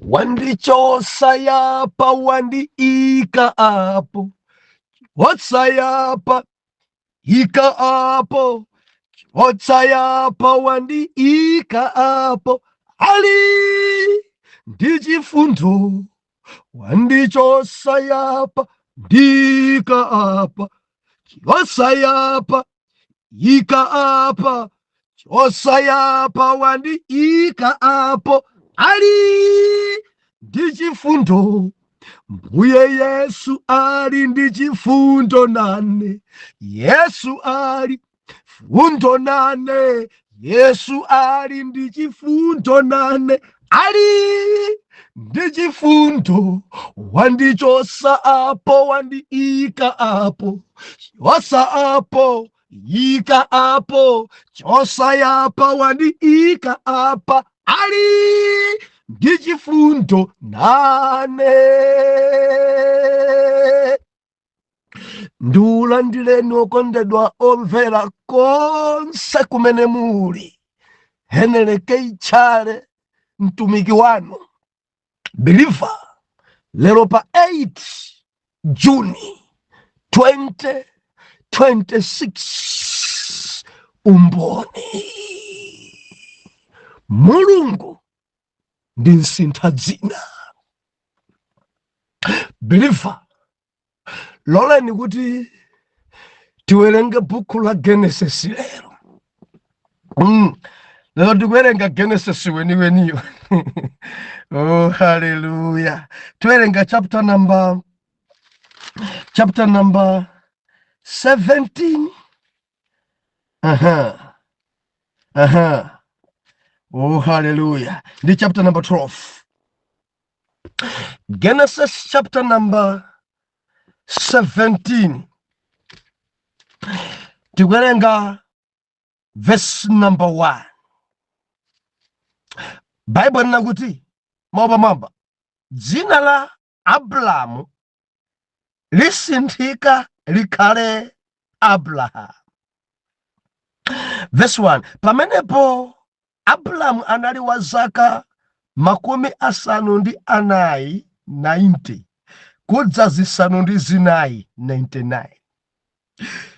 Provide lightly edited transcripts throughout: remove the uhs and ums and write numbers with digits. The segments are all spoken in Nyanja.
wandichosayapa wandiika apo, wotsayapa ika apo, wotsayapa wandiika apo, ali ndi chifundo wandichosayapa ndika apa, wotsayapa ika apa, chosayapa wandiika apo, ali ndi chifundo. Mbuye Yesu ali ndi chifundo nane, Yesu ali fundo nane, Yesu ali ndi chifundo nane, ali ndi chifundo. Wandichosa apo wandiika apo, chosa apo ika apo, chosa yapa wandiika apa, ali ndi chifundo nane. Ndiulandileni okondedwa omvera konse kumene muli. Henele Keichale, mtumiki wanu believer, lero pa 8 Juni 2026. Umboni Mulungu ndi nsintha dzina. Believer, loleni kuti tiwerenge buku la Genesis lero. Lero tikuwerenga Genesis weniweniyo. Oh, hallelujah. Tiwerenga chapter number 17. Oh, hallelujah. The chapter number 12. Genesis chapter number 17. Tikuwerenga verse number 1. Bible nakuti mamba dzina la Abrahamu lisinthika likhale Abraham. Verse 1. Pamenepo Abrahamu anali wa zaka 90 kudza zisanu ndi zinayi 99.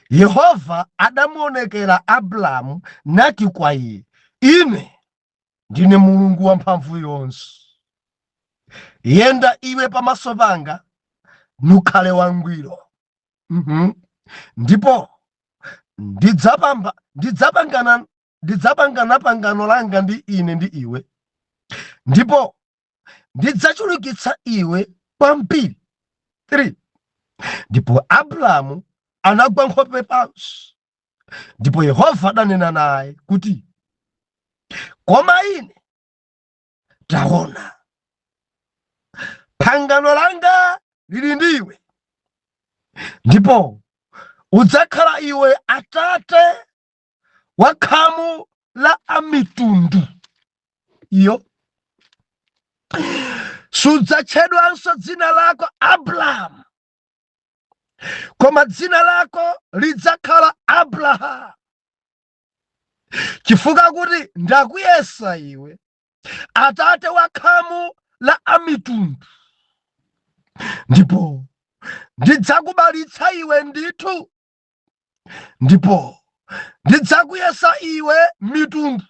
Yehova adamuonekera Abrahamu nati kwa iye, ine ndine Mulungu wamphamvu yonse. Yenda iwe pamaso panga nukhale wangwiro. Ndipo ndidzapangana pangano langa ndi ine ndi iwe, ndipo ndidzachulukitsa iwe kwambiri. 3. Ndipo Abrahamu anagwa nkhope pansi, ndipo Yehova adanena naye kuti, koma ine taona, pangano langa lili ndiwe, ndipo udzakhala iwe atate wa khamu la amitundu. Iyo sudzatchedwanso dzina lako Abrahamu, koma dzina lako lidzakhala Abrahamu, chifukwa kuti ndakuyesa iwe atate wa khamu la amitundu, ndipo ndidzakubalitsa iwe ndithu, ndipo ndidzakuyesa iwe mitundu,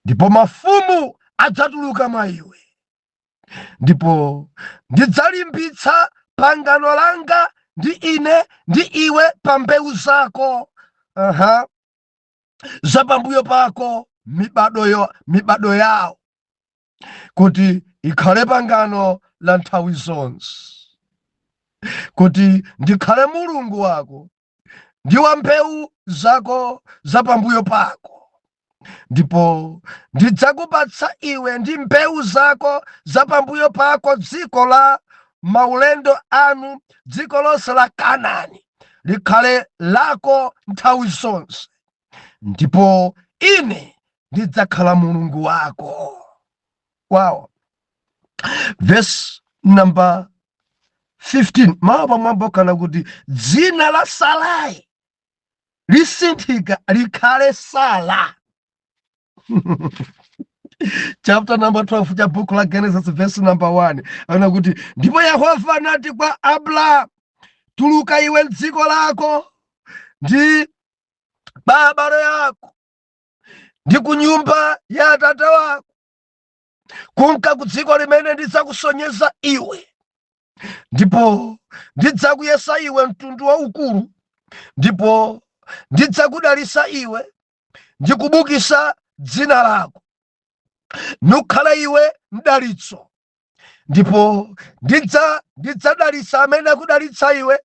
ndipo mafumu adzatuluka mwa iwe, ndipo ndidzalimbitsa pangano langa ndi ine ndi iwe pa mbewu zako za pambuyo pako mibado yawo, kuti ikhale pangano la nthawi zonse, kuti ndikhale Mulungu wako ndi wa mbewu zako za pambuyo pako, ndipo ndidzakupatsa iwe ndi mbewu zako za pambuyo pako dziko la maulendo anu, dziko lonse la Kanaani likhale lako nthawi zonse, ndipo ine ndidzakhala Mulungu wako. Wow. Verse number 15. Mwamba kana kuti dzina la Sarai lisinthika likhale Sara. chapter number 12 cha book la Genesis verse number 1 ana kuti ndipo Yehova anati kwa Abraham, tuluka iwe dziko lako ndi babalo yako ndi kunyumba ya atate wako kunka ku dziko limene ndidzakusonyeza iwe, ndipo ndidzakuyesa iwe mtundu waukulu, ndipo ndidzakudalitsa iwe ndikubukisa dzina lako nukhala iwe mdalitso, ndipo ndidzadalitsa amene akudalitsa iwe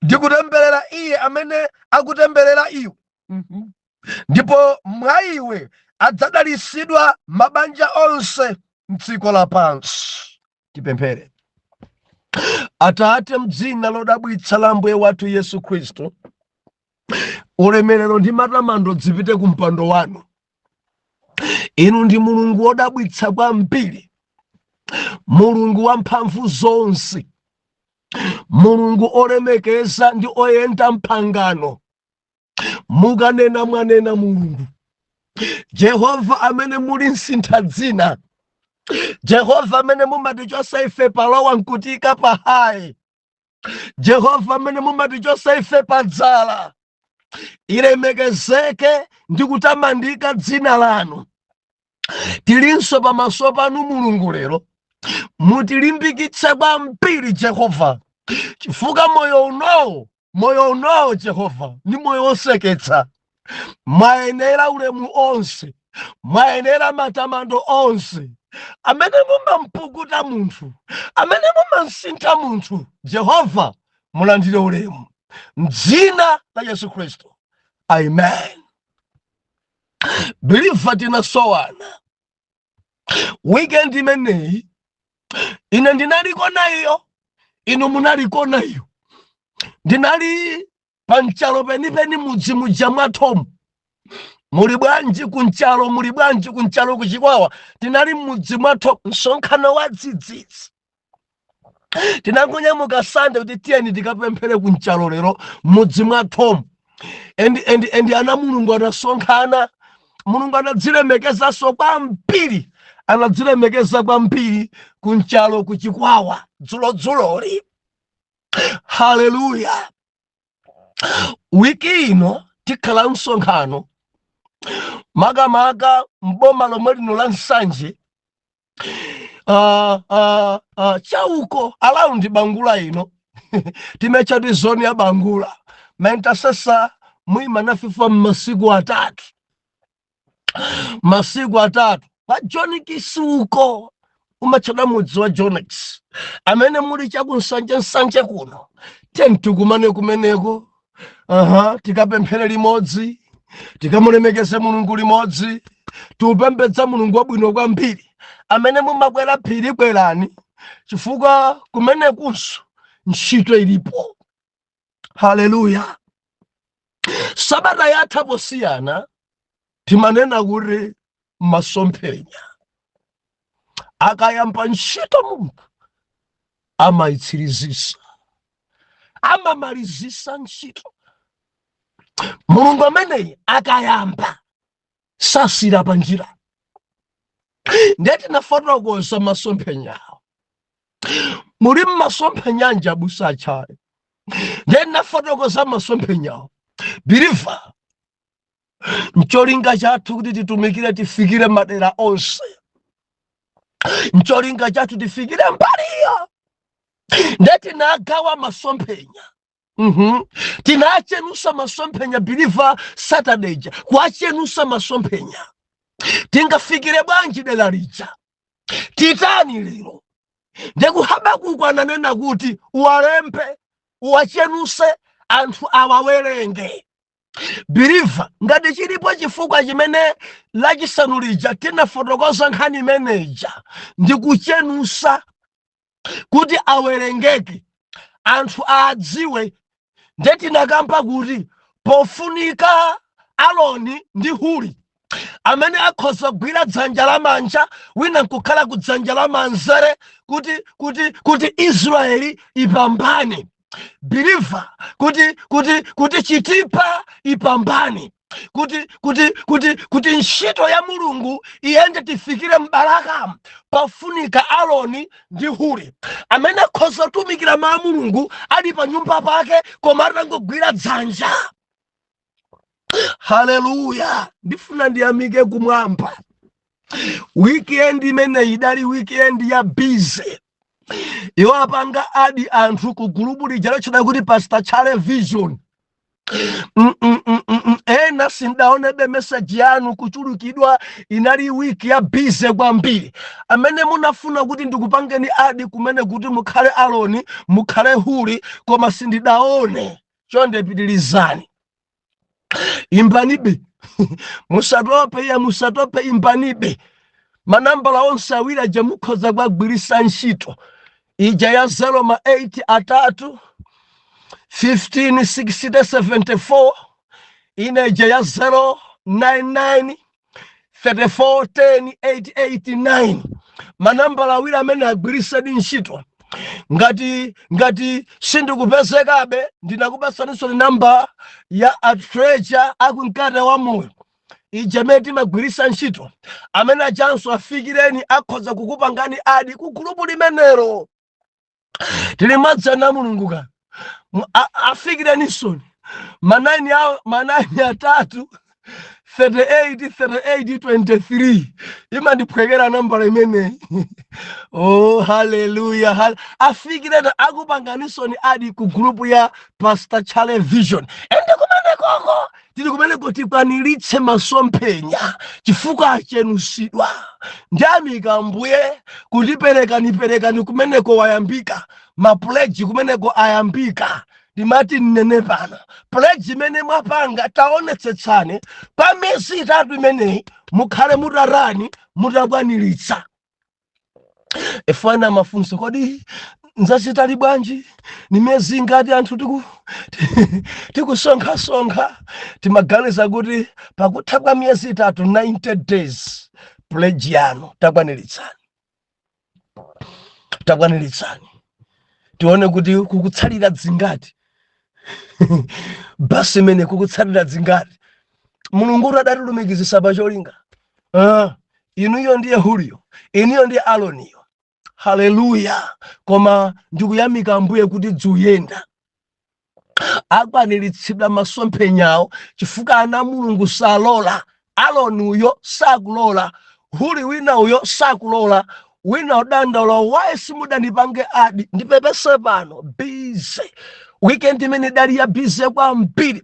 ndikutemberera iye amene akutemberera iwe, ndipo mwa iwe adzadalitsidwa mabanja onse m'dziko lapansi. Tipemphere. Atate, m'dzina lodabwitsa la Ambuye wathu Yesu Khristu, ulemerero ndi matamando zipite ku mpando wanu. Inu ndi Mulungu wodabwitsa kwambiri, Mulungu wamphamvu zonse, Mulungu olemekeza ndi oyenda mpangano. Mukanena mwanena Mulungu. Jehova amene muli nsintha dzina, Jehova amene mumatichosa ife palowa nkutika pahayi, Jehova amene mumatichosa ife padzala, ilemekezeke ndi kutamandika dzina lanu. Tilinso pamaso panu Mulungu lero, mutilimbikitse kwambiri Jehova, chifukwa moyo unowo Jehova ni moyo woseketsa. Mwayenera ulemu onse, mwayenera matamando onse, amene mumampukuta munthu, amene mumansintha munthu. Jehova, mulandire ulemu m'dzina la Yesu Khristu, amen. Believer tinasowana weekend imeneyi, ine ndinaliko nayo, inu munaliko nayo. Ndinali panchalo penipeni mudzi muja mwathomu. Muli bwanji kunchalo, muli bwanji kunchalo kuchikwawa. Tinali mudzi mwathomu, msonkhano wa dzidzidzi. Tinangonyamuka Sunday kuti tiyeni tikapemphere kunchalo lero mudzi mwathomu. And ana Mulungu anasonkhana. Mulungu anadzilemekezaso kwambiri, anadzilemekeza kwambiri kunchalo kuchikwawa dzuloli. Hallelujah. Wiki ino tikhala msonkhano makamaka mboma lomwe lino la Nsanje, chauko around Bangula ino. Timechati zone ya Bangula. Maintasesa mwima nafifa masiku atatu. Pa Jonix uko umachada mudzi wa Jonix amene muli Nsanje kuno. Tentukumane kumeneko, tikapemphere limodzi, tikamulemekeze Mulungu limodzi, tupembedza Mulungu wabwino kwambiri amene mumakwera phiri kwerani, chifukwa kumenekunso ntchito ilipo. Haleluya. Sabata yatha posiyana timanena kuti masomphenya akayamba ntchito munthu amayitsirizisa, amamalizisa ntchito. Mulungu ameneyi akayamba sasira panjira. Ndeti nafotokoza masomphenyawo. Muli masomphenya njabusa achale. Ndeti nafotokoza masomphenyawo. Believer, ncholinga chathu kuti titumikire tifikire madera onse. Ncholinga chathu tifikire mbaliyo. Ndeti nagawa masomphenya. Tinachenusa masomphenya believer Saturday kuachenusa masomphenya. Tingafikire bwanji dela lija. Titani lero. Ndeku Habakuku ananena kuti uwalempe, uwachenuse anthu awawerenge. Believer, ngati chilipo chifukwa chimene lachisanu lija tinafotokoza nkhani imeneja ndi kuchenusa kuti awerengeke, anthu adziwe. Ndeti nakampa kuti pofunika Aloni ndi Huri amene akhoza kugwira dzanja lamanja wina nkukhala ku dzanja lamanzere kuti Israeli ipambane. Believer, kuti chitipa ipambane. kuti ntchito ya Mulungu iyende tifikire mbaraka, pafunika Aroni ndi Huri amene akhoza kutumikira mawu a Mulungu ali pa nyumba pake koma atangogwira dzanja. Haleluya! Ndifuna ndiyamike kumwamba. Weekend imene idali weekend ya busy. Iwo apanga adi anthu ku gulupu lija lotchedwa kuti Pastor Chale Vision. Ena sindaonebe message yanu kuchulukidwa, inali wiki ya busy kwambiri. Amene munafuna kuti ndikupangeni adi kumene kuti mukhale Aroni, mukhale Huri, koma sindidaone. Chonde pitirizani. Imbanibe. musatope imbanibe. Manambala onse awiri aja mukhoza kwagwirisa ntchito. Ija ya 08 3 15 60 74, ineja ya 099 34 10 889. Manambala awiri amene agwirisa di ntchito. Ngati sindikupezekabe ndinakupasaniso namba ya Treasure akunkata wa moyo. Ijameti magwirisa ntchito amene achanso afikireni akhoza kukupangani adi ku gulupu limenelo. Tili madzana Mulungu ka afikireni soni manani 3 38 23 imandipwekera nambala imene. Oh, hallelujah. Afikireni akupanganisoni adi ku gulupu ya Pastor Chale Vision. Ende kumene koko tili kumene kuti kwaniritse masomphenya chifukwa chenusidwa. Ndiyamika Mbuye kuliperekani kumeneko wayambika. Mapledge kumeneko ayambika. Ndimati nnene pano. Pledge imene mwapanga taonetsetsane pa miyezi 3 imeneyi mukhale mutarani mutakwaniritsa. Efana mafunso kodi nzachitali bwanji? Ni miyezi ngati anthu tikusonkha timaganiza kuti pakutha kwa miyezi 3 90 days pledge yanu takwaniritsani. Tione kuti kukutsalira dzingati. Basi mene kukutsalira dzingati. Mulungu adatilumikizisa pa cholinga. Inuyo ndiye Huriyo, inuyo ndiye Aroniyo. Haleluya. Koma ndikuyamika Mbuye kuti dzuyenda akwaniritsidwa masomphenyawo chifukwa ana Mulungu salola. Aroni uyo sakulola, Huri wina uyo sakulola. Wina udandaula wae simudanipange adi ndipepese pano busy. Weekend imene dali ya busy kwambiri.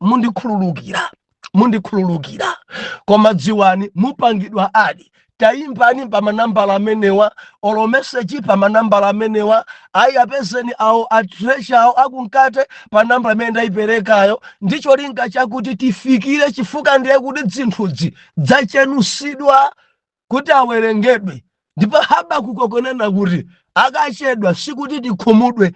Mundikhululukira. Koma dziwani mupangidwa adi. Taimbani pa manambala amenewa, olo message pa manambala amenewa, ayi apezeni awo Treasure awo akunkate pa nambala imene ndayiperekayo. Ndicho linga chakuti tifikire chifukwa ndiye kuti zinthuzi zachenusidwa kuti awerengedwe. Ndipo Habakuku kunena kuti akachedwa sikuti tikhumudwe,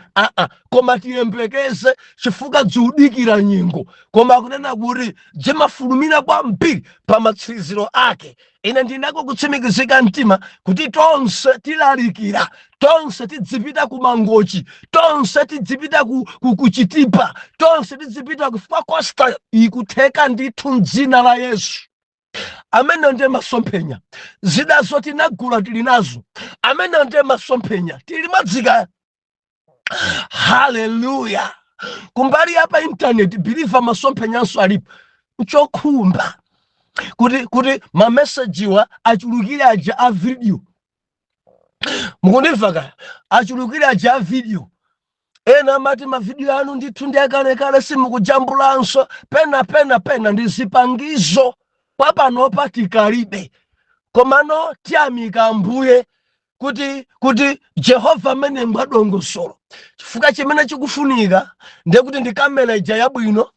koma tiyembekeze chifukwa ziudikira nyengo. Koma kunena kuti zimafulumira kwambiri pa matsiriziro ake. Ine ndinako kutsimikizika mtima kuti tonse tilalikira, tonse tidzipita ku mangochi, tonse tidzipita ku Chitipa, tonse tidzipita ku Costa ikutheka ndithu m'dzina la Yesu. Amene ndiye masomphenya zida zoti nagula tili nazo. Amene ndiye masomphenya tili madzika. Hallelujah. Kumbali hapa internet believe masomphenyanso alipo. Nchokhumba kuti ma message wa achulukire aja a video. Mukundimva kaya? Achulukire aja a video. Ena mati ma video anu ndithu ndi akalekale simukujambulanso. Pena ndi zipangizo papanopa tikalibe. Komano tiyamika Mbuye kuti Jehova mene mwadongosolo. Chifukwa chimene chikufunika ndiye kuti ndi kamera ija yabwino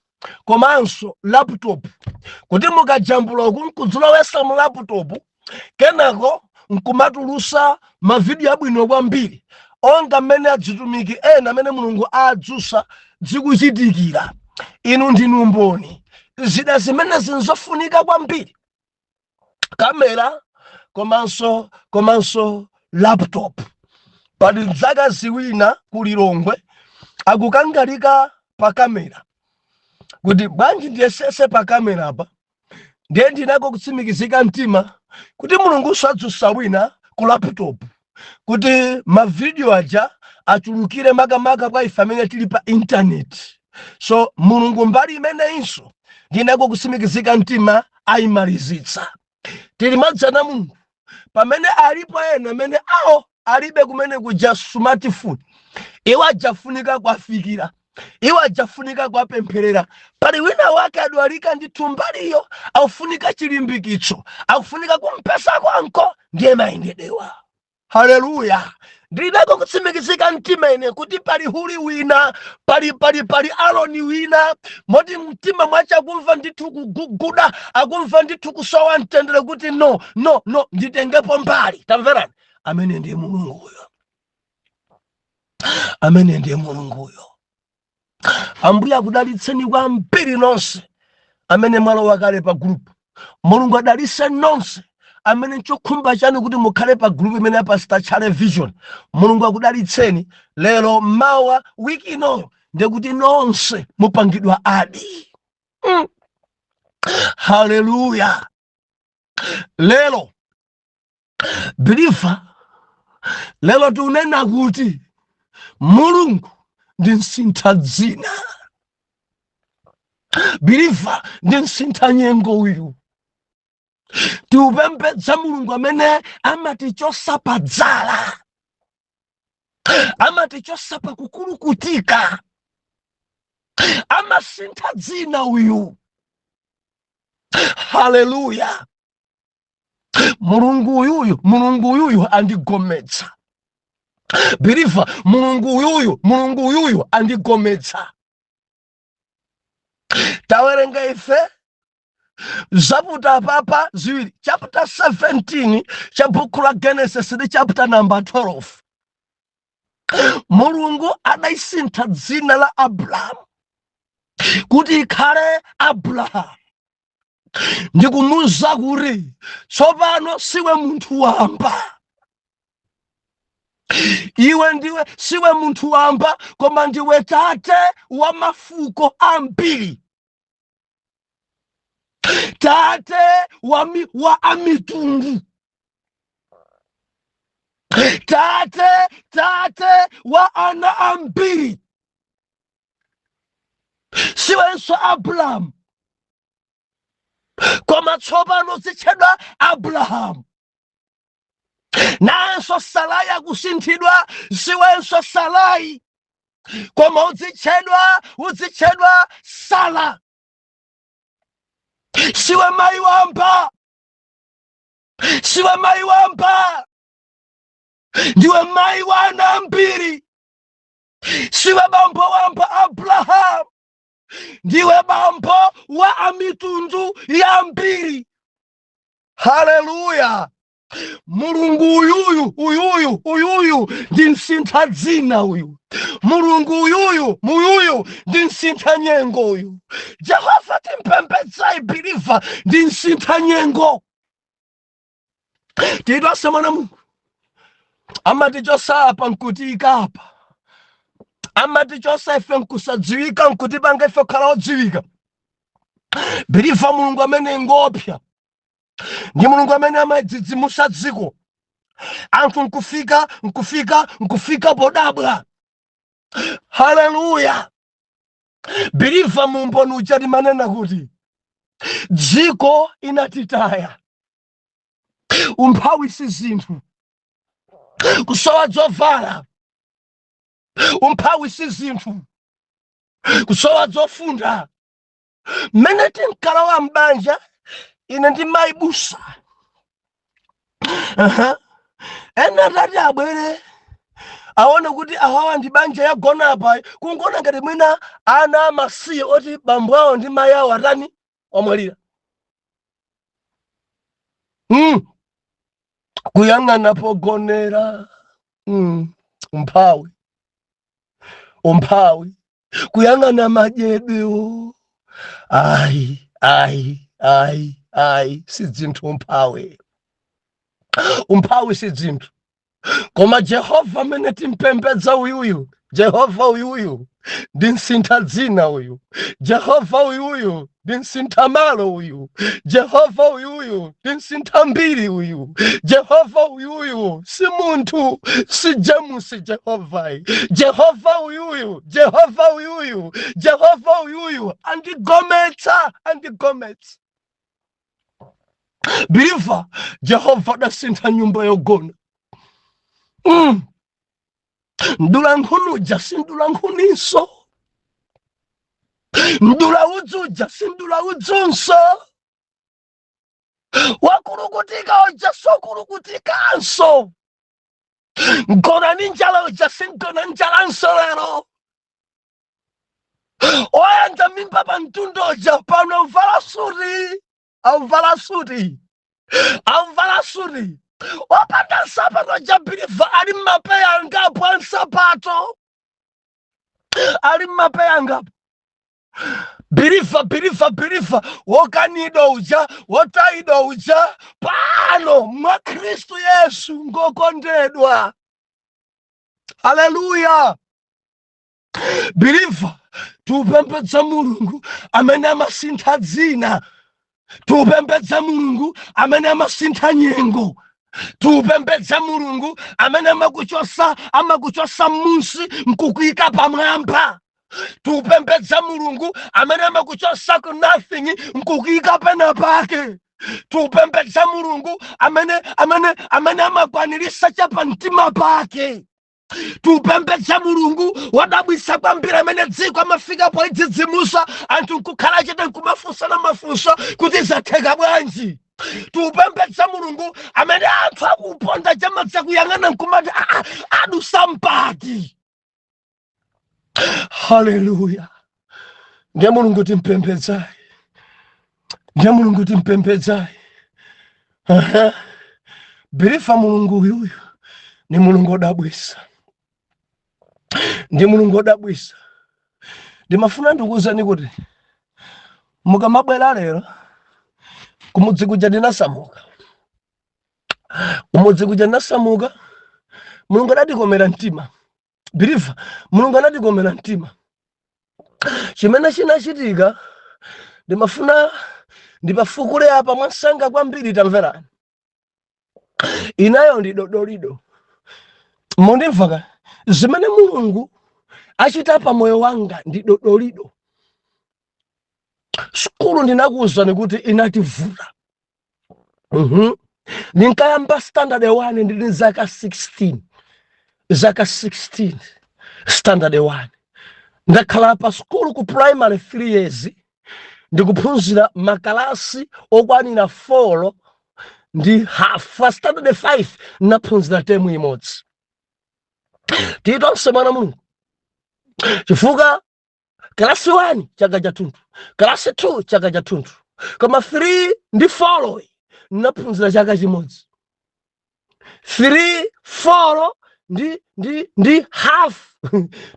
komanso laptop. Kuti mukajambula kudzulowesa mu laptop kenako nkumatulusa ma video yabwino kwambiri. Onga mene adzitumiki ena mene Mulungu adzusa zikuchitikira. Inu ndinu mboni. Zida zimene zinzofunika kwambiri. Kamera komanso laptop. Pali nzaka ziwina kulilongwe akukangalika pa kamera. Kuti bwanji ndiyesese pa kamera apa ndiye ndinako kutsimikizika mtima kuti mulungu sadzutsa wina ku laptop kuti mavidiyo aja atulukire makamaka kwa ife amene tili pa intaneti. So mulungu mbali imeneyinso ndinako kutsimikizika mtima ayimalizitsa. Tili madzana Mulungu pamene alipo ena amene awo alibe kumene kuja smartphone, iwo ajafunika kwafikira, iwo ajafunika kwapempherera. Pali wina wake adwalika ndithu mbaliyo akufunika chilimbikitso, akufunika kumpesa kwanko ndiye mayendedewa. Haleluya. Ndinako kutsimikizika mtima ine kuti pali huli wina, pali Aroni wina, moti mtima mwacha akumva ndithu kuguguda, akumva ndithu kusowa mtendere kuti no, nditengepo mbali. Tamverani? Amene ndiye Mulunguyo. Amene ndiye Mulunguyo. Ambuye akudalitseni kwambiri nonse amene mwalowa kale pa group. Mulungu adalitse nonse amene chokhumba chanu kuti mukhale pa group imene ya Pastor Chale Vision. Mulungu akudalitseni lero mawa wiki ino ndekuti nonse mupangidwa adi. Haleluya. Lero believer, lero tunena kuti Mulungu ndi msintha dzina. Believer ndi msintha nyengo uyu. Tiupembedza Mulungu amene amatichosa pa dzala, amatichosa pa kukulukutika, amasintha dzina uyu. Haleluya. Mulungu uyuyu andigometsa. Believer, Mulungu uyuyu andigometsa. Tawerenga ife zaputa papa ziwiri, chapter 17 cha buku la Genesis ndi chapter number 12. Mulungu adayisintha dzina la Abraham kuti ikhale Abraham, ndikumuwuza kuti tsopano siwe munthu wamba. Iwe ndiwe siwe munthu wamba, koma ndiwe tate wa mafuko ambiri, tate wa amitundu, tate wa ana ambiri. Siwenso Abraham, koma tsopano zitchedwa Abraham. Nanso Sarai akusinthidwa, siwenso Sarai, koma uzitchedwa Sara. Siwe mai wamba, ndiwe mai wa ana ambiri. Siwe bambo wamba Abraham, ndiwe bambo wa amitundu ya ambiri. Haleluya. Mulungu uyuyu ndi msintha dzina uyu. Mulungu uyuyu ndi msintha nyengo uyu. Jehova timpembedza believer ndi msintha nyengo. Tidwasemana Mulungu amatichosa apa nkutika apa, amatichosa ife nkusadziwika nkutipanga ife kukhala odziwika. Believer, Mulungu amene ngopya ndi Mulungu amene amadzidzimusa dziko. Anthu nkufika podabwa. Haleluya. Believer, mumboni uja timanena kuti dziko inatitaya, umphawi si zinthu, kusowa zovala umphawi si zinthu, kusowa zofunda. Mmene tinkala wa mbanja ine ndi mayi busa, ena tati abwere aone kuti awawa ndi banja yagona apa, kungona ngati mwina ana amasiye oti bambo awo ndi mayi awo atani omwalira. Kuyang'ana pogonera, umphawi, kuyang'ana majebewo, ai si zinthu umphawi si zinthu. Koma Jehova amene timpembedza uyuyu Jehova uyuyu ndinsintha dzina uyu. Jehova uyuyu ndinsintha malo uyu. Jehova uyuyu ndinsintha mbiri uyu. Jehova uyuyu si munthu si Jamusi Jehova. Jehova uyuyu, Jehova uyuyu, Jehova uyuyu andigometsa. Believer, Jehova dasintha nyumba yogona. Ndula nkhunuja sindula nkhuniso. Ndula udzuja sindula udzunso. Wakurukutika oja sokurukutikanso. Nkona ninjala oja sinkona njalanso lero. Oyanja mimba bantundo oja pano uvala suti. Wapata sapato ja Believer ali mapeya ngapo ansapato. Ali mapeya ngapo. Believer, wokanido uja, wotaido uja, pano mwa Kristu Yesu ngokondedwa. Hallelujah. Believer, tupembedza Mulungu amene amasintha dzina. Tupembedza Mulungu amene amasintha nyengo. Tupembedza Mulungu amene amakuchosa munsi nkukuyika pamwamba. Tupembedza Mulungu amene amakuchosa ku nothing nkukuyika pena pake. Tupembedza Mulungu amene amakwanirisa chapa mtima pake. Tupembedza Mulungu wadabwisa kwambiri amene dziko amafika po idzidzimusa anthu nkukhala chete nkumafunsa na mafunso kuti zatheka bwanji. Tupembedza Mulungu amene anthu akuponda chamadza kuyang'ana nkumati adusa mpati. Hallelujah. Ndiye Mulungu timpembedzayi. Believer, Mulungu uyu ni Mulungu odabwisa. Ndi Mulungu odabwisa. Ndimafuna ndikuwuzani kuti mukamabwera lero kumudzi kuja ndinasamuka. Mulungu adatikomera mtima. Believer, Mulungu adatikomera mtima. Chimene chinachitika ndimafuna ndipafukule apa mwansanga kwambiri tamverani. Inayo ndi dodolido. Mundimvaka zimene Mulungu achita pa moyo wanga ndi dodolido. Sukulu ndinakuwuzani kuti inativuta. Ndinkayamba standard 1 ndili zaka 16. Standard 1. Ndakhala pa sukulu ku primary 3 years. Ndikuphunzira makalasi okwanira 4 ndi half. Standard 5 naphunzira temu imodzi. Titonse mwana Mulungu. Chifukwa kalasi 1 chaka chathunthu, kalasi 2 chaka chathunthu, koma 3 ndi 4 naphunzira chaka chimodzi. 3, 4 ndi half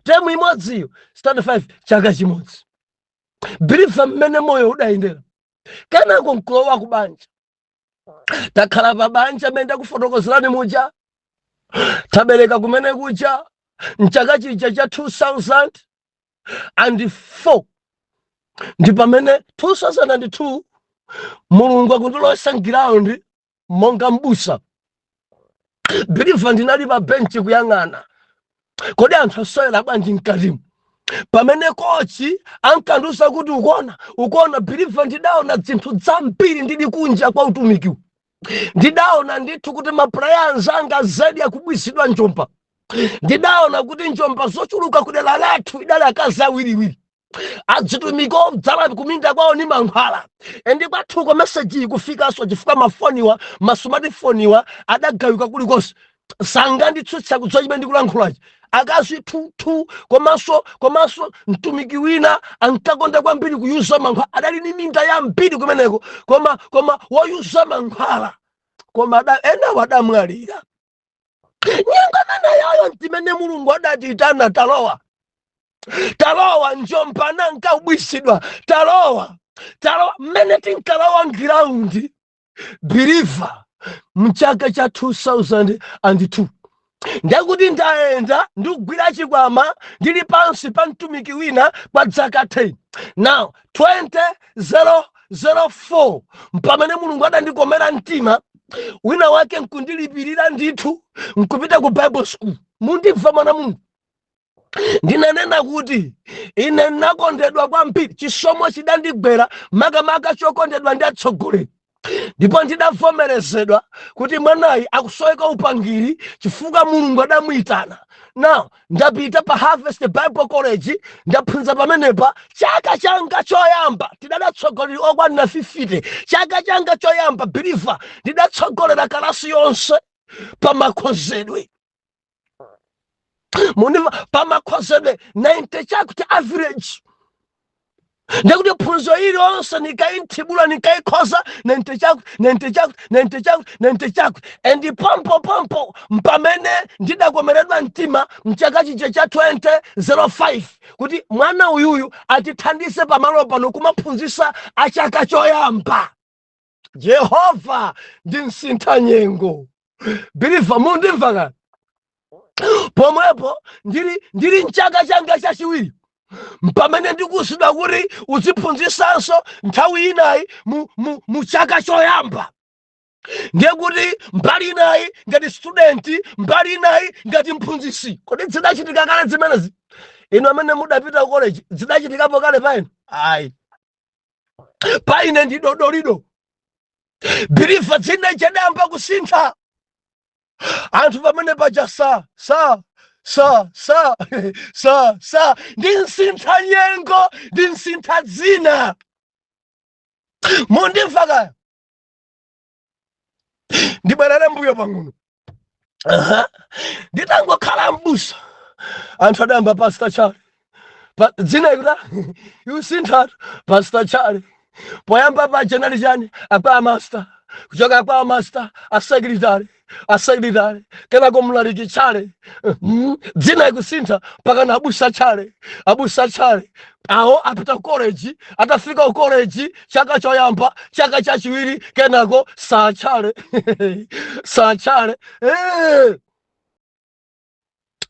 temu imodziyo standard 5 chaka chimodzi. Believer, mmene moyo udayendera. Kenako nkulowa kubanja. Takhala pa banja amene ndakufotokozerani muja. Tabereka kumene kuja mchaka chija cha 2004. Ndi pamene 2002 Mulungu akundilowesa ground monga mbusa. Believer, ndinali pa benchi kuyang'ana. Kodi anthu asoyera bwanji mkatimu. Pamene kochi ankandusa kuti ukona Believer, ndidaona zinthu zambiri ndili kunja kwa utumikiwu. Ndidaona ndithu kuti mapraya anzanga zedi akubwisidwa njomba. Ndidaona kuti njomba zochuluka kudera lathu idali akazi awiriwiri. Adzitumiki obdzala kuminda kwawo ni mankhwala. Endi kwathuko message kufikaso chifukwa mafoniwa masmartphone adagawika kulikonse. Sanga nditsutsa kuzochibe ndikulankhulachi. Akazi tu komanso mtumiki wina ankakonda kwambiri kuyuza mankhwala. Adali ni minda ya mbiri kumeneko koma woyuza mankhwala. Koma ena wadamwalira. Nyangana yayo ntimene Mulungu adatitana talowa njomba nanka ubwisidwa. Talowa mmene tinkalowa ground. Believer, mchaka cha 2002 Ndakuti ndaenda ndikugwira chikwama ndili pansi pa mtumiki wina kwa zaka 10. Now 2004 mpamene Mulungu adandikomera mtima wina wake nkundilipirira ndithu nkupita ku Bible school. Mundimva mwana Mulungu, ndinanena kuti ine nakondedwa kwambiri, chisomo chidandigwera makamaka chokondedwa ndi atsogoleri, ndipo ndidavomerezedwa kuti mwanayi akusoweka upangiri chifukwa Mulungu adamuyitana. Now ndapita pa Harvest Bible College ndaphunza pamenepa. Chaka changa choyamba tidatsogolera okwanira 50. Chaka changa choyamba believer ndidatsogolera kalasi yonse pa makhozedwe. Mundiva pa makhozedwe 90 chakuti average. Ndakuti phunzo ili onse nikainthibula nikaikhoza 90 chakuti and pampo mpamene ndidakomeredwa mtima mchaka chiche cha 2005 kuti mwana uyuyu atithandize pamalo pano kumaphunzisa achaka choyamba. Jehova ndinsintha nyengo. Believer mundimva kani? Pomwepo ndili mchaka changa chachiwiri mpamene ndikusidwa kuti uziphunzisanso nthawi inayi mu chaka choyamba. Ndiye kuti mbali inayi ngati student, mbali inayi ngati mphunzisi. Kodi zidachitika kale zimenezi? Inu amene mudapita college zidachitikapo kale paino? Ayi, paine ndi dodolido. Believer dzina chadayamba kusintha. Anthu pamene paja sa ndinsintha nyengo, ndinsintha dzina. Mundimva kaya? Ndibwerere mbuyo pang'ono. Nditangokhala m'busa anthu adayamba Pastor Charlie. Dzina ikuti yusintha Pastor Charlie. Poyamba paja nali chani akwa master, kuchoka kwa master asecretary kenako mlaliki Charlie. Dzina ikusintha mpaka na abusa Charlie. Awo apita college, atafika ku college chaka choyamba, chaka chachiwiri kenako sa Charlie.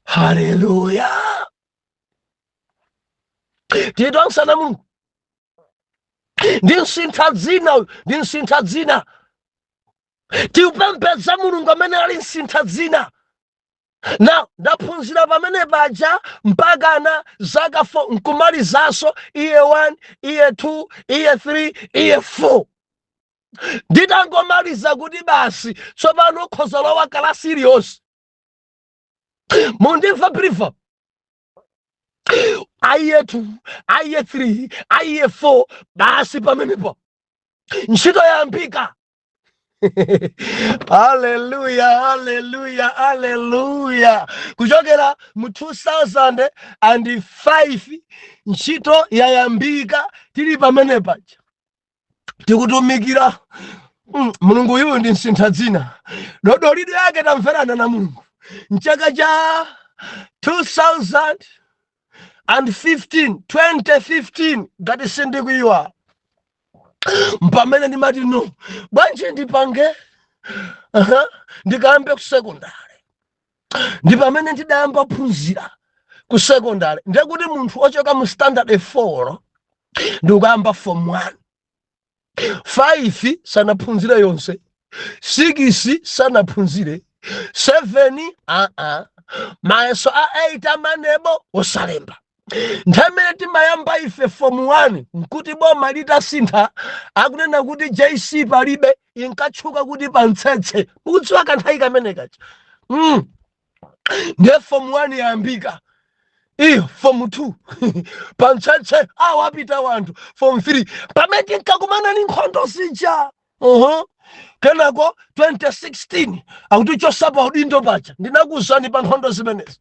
Hallelujah. Tidonsana Mungu. Ndinsintha dzina. Tiupembedza Mulungu amene ali nsintha dzina. Now ndaphunzira pamene paja mpaka na zaka 4 nkumalizanso iye 1, iye 2, iye 3, iye 4. Nditangomaliza kuti basi tsopano ukhoza lowa kalasi iliyonse. Mundimva believer? Iye 2, iye 3, iye 4, basi pamenepo ntchito yayambika. Hallelujah. Kuchokera mu 2005 ntchito yayambika tili pamene paja. Tikutumikira Mulungu yuyu ndi nsintha dzina. Dodolido yake tamverana na Mulungu. Mchaka cha 2015 ngati sindikuyiwa. Mpamene ndimati no bwanji ndipange ndikayambe ku secondary. Ndi pamene ndidayamba phunzira ku secondary. Ndiye kuti munthu ochoka mu standard 4 ndikuyamba form 1. 5 sanaphunzire yonse, 6 sanaphunzire, 7 mayeso a 8 amanebo osalemba. Ntamene timayamba ife form 1 nkuti boma litasintha akunena kuti JC palibe inkatchuka kuti pantsetse. Mukudziwa kanthawi kamene kacha. Ndiye form 1 yayambika. Iyo form 2 pantsetse awapita wanthu. Form 3 pamene tinkakumana ni nkhondo zija. Kenako 2016 akuti chosapa udindo pacha ndinakuzani pa nkhondo zimenezi.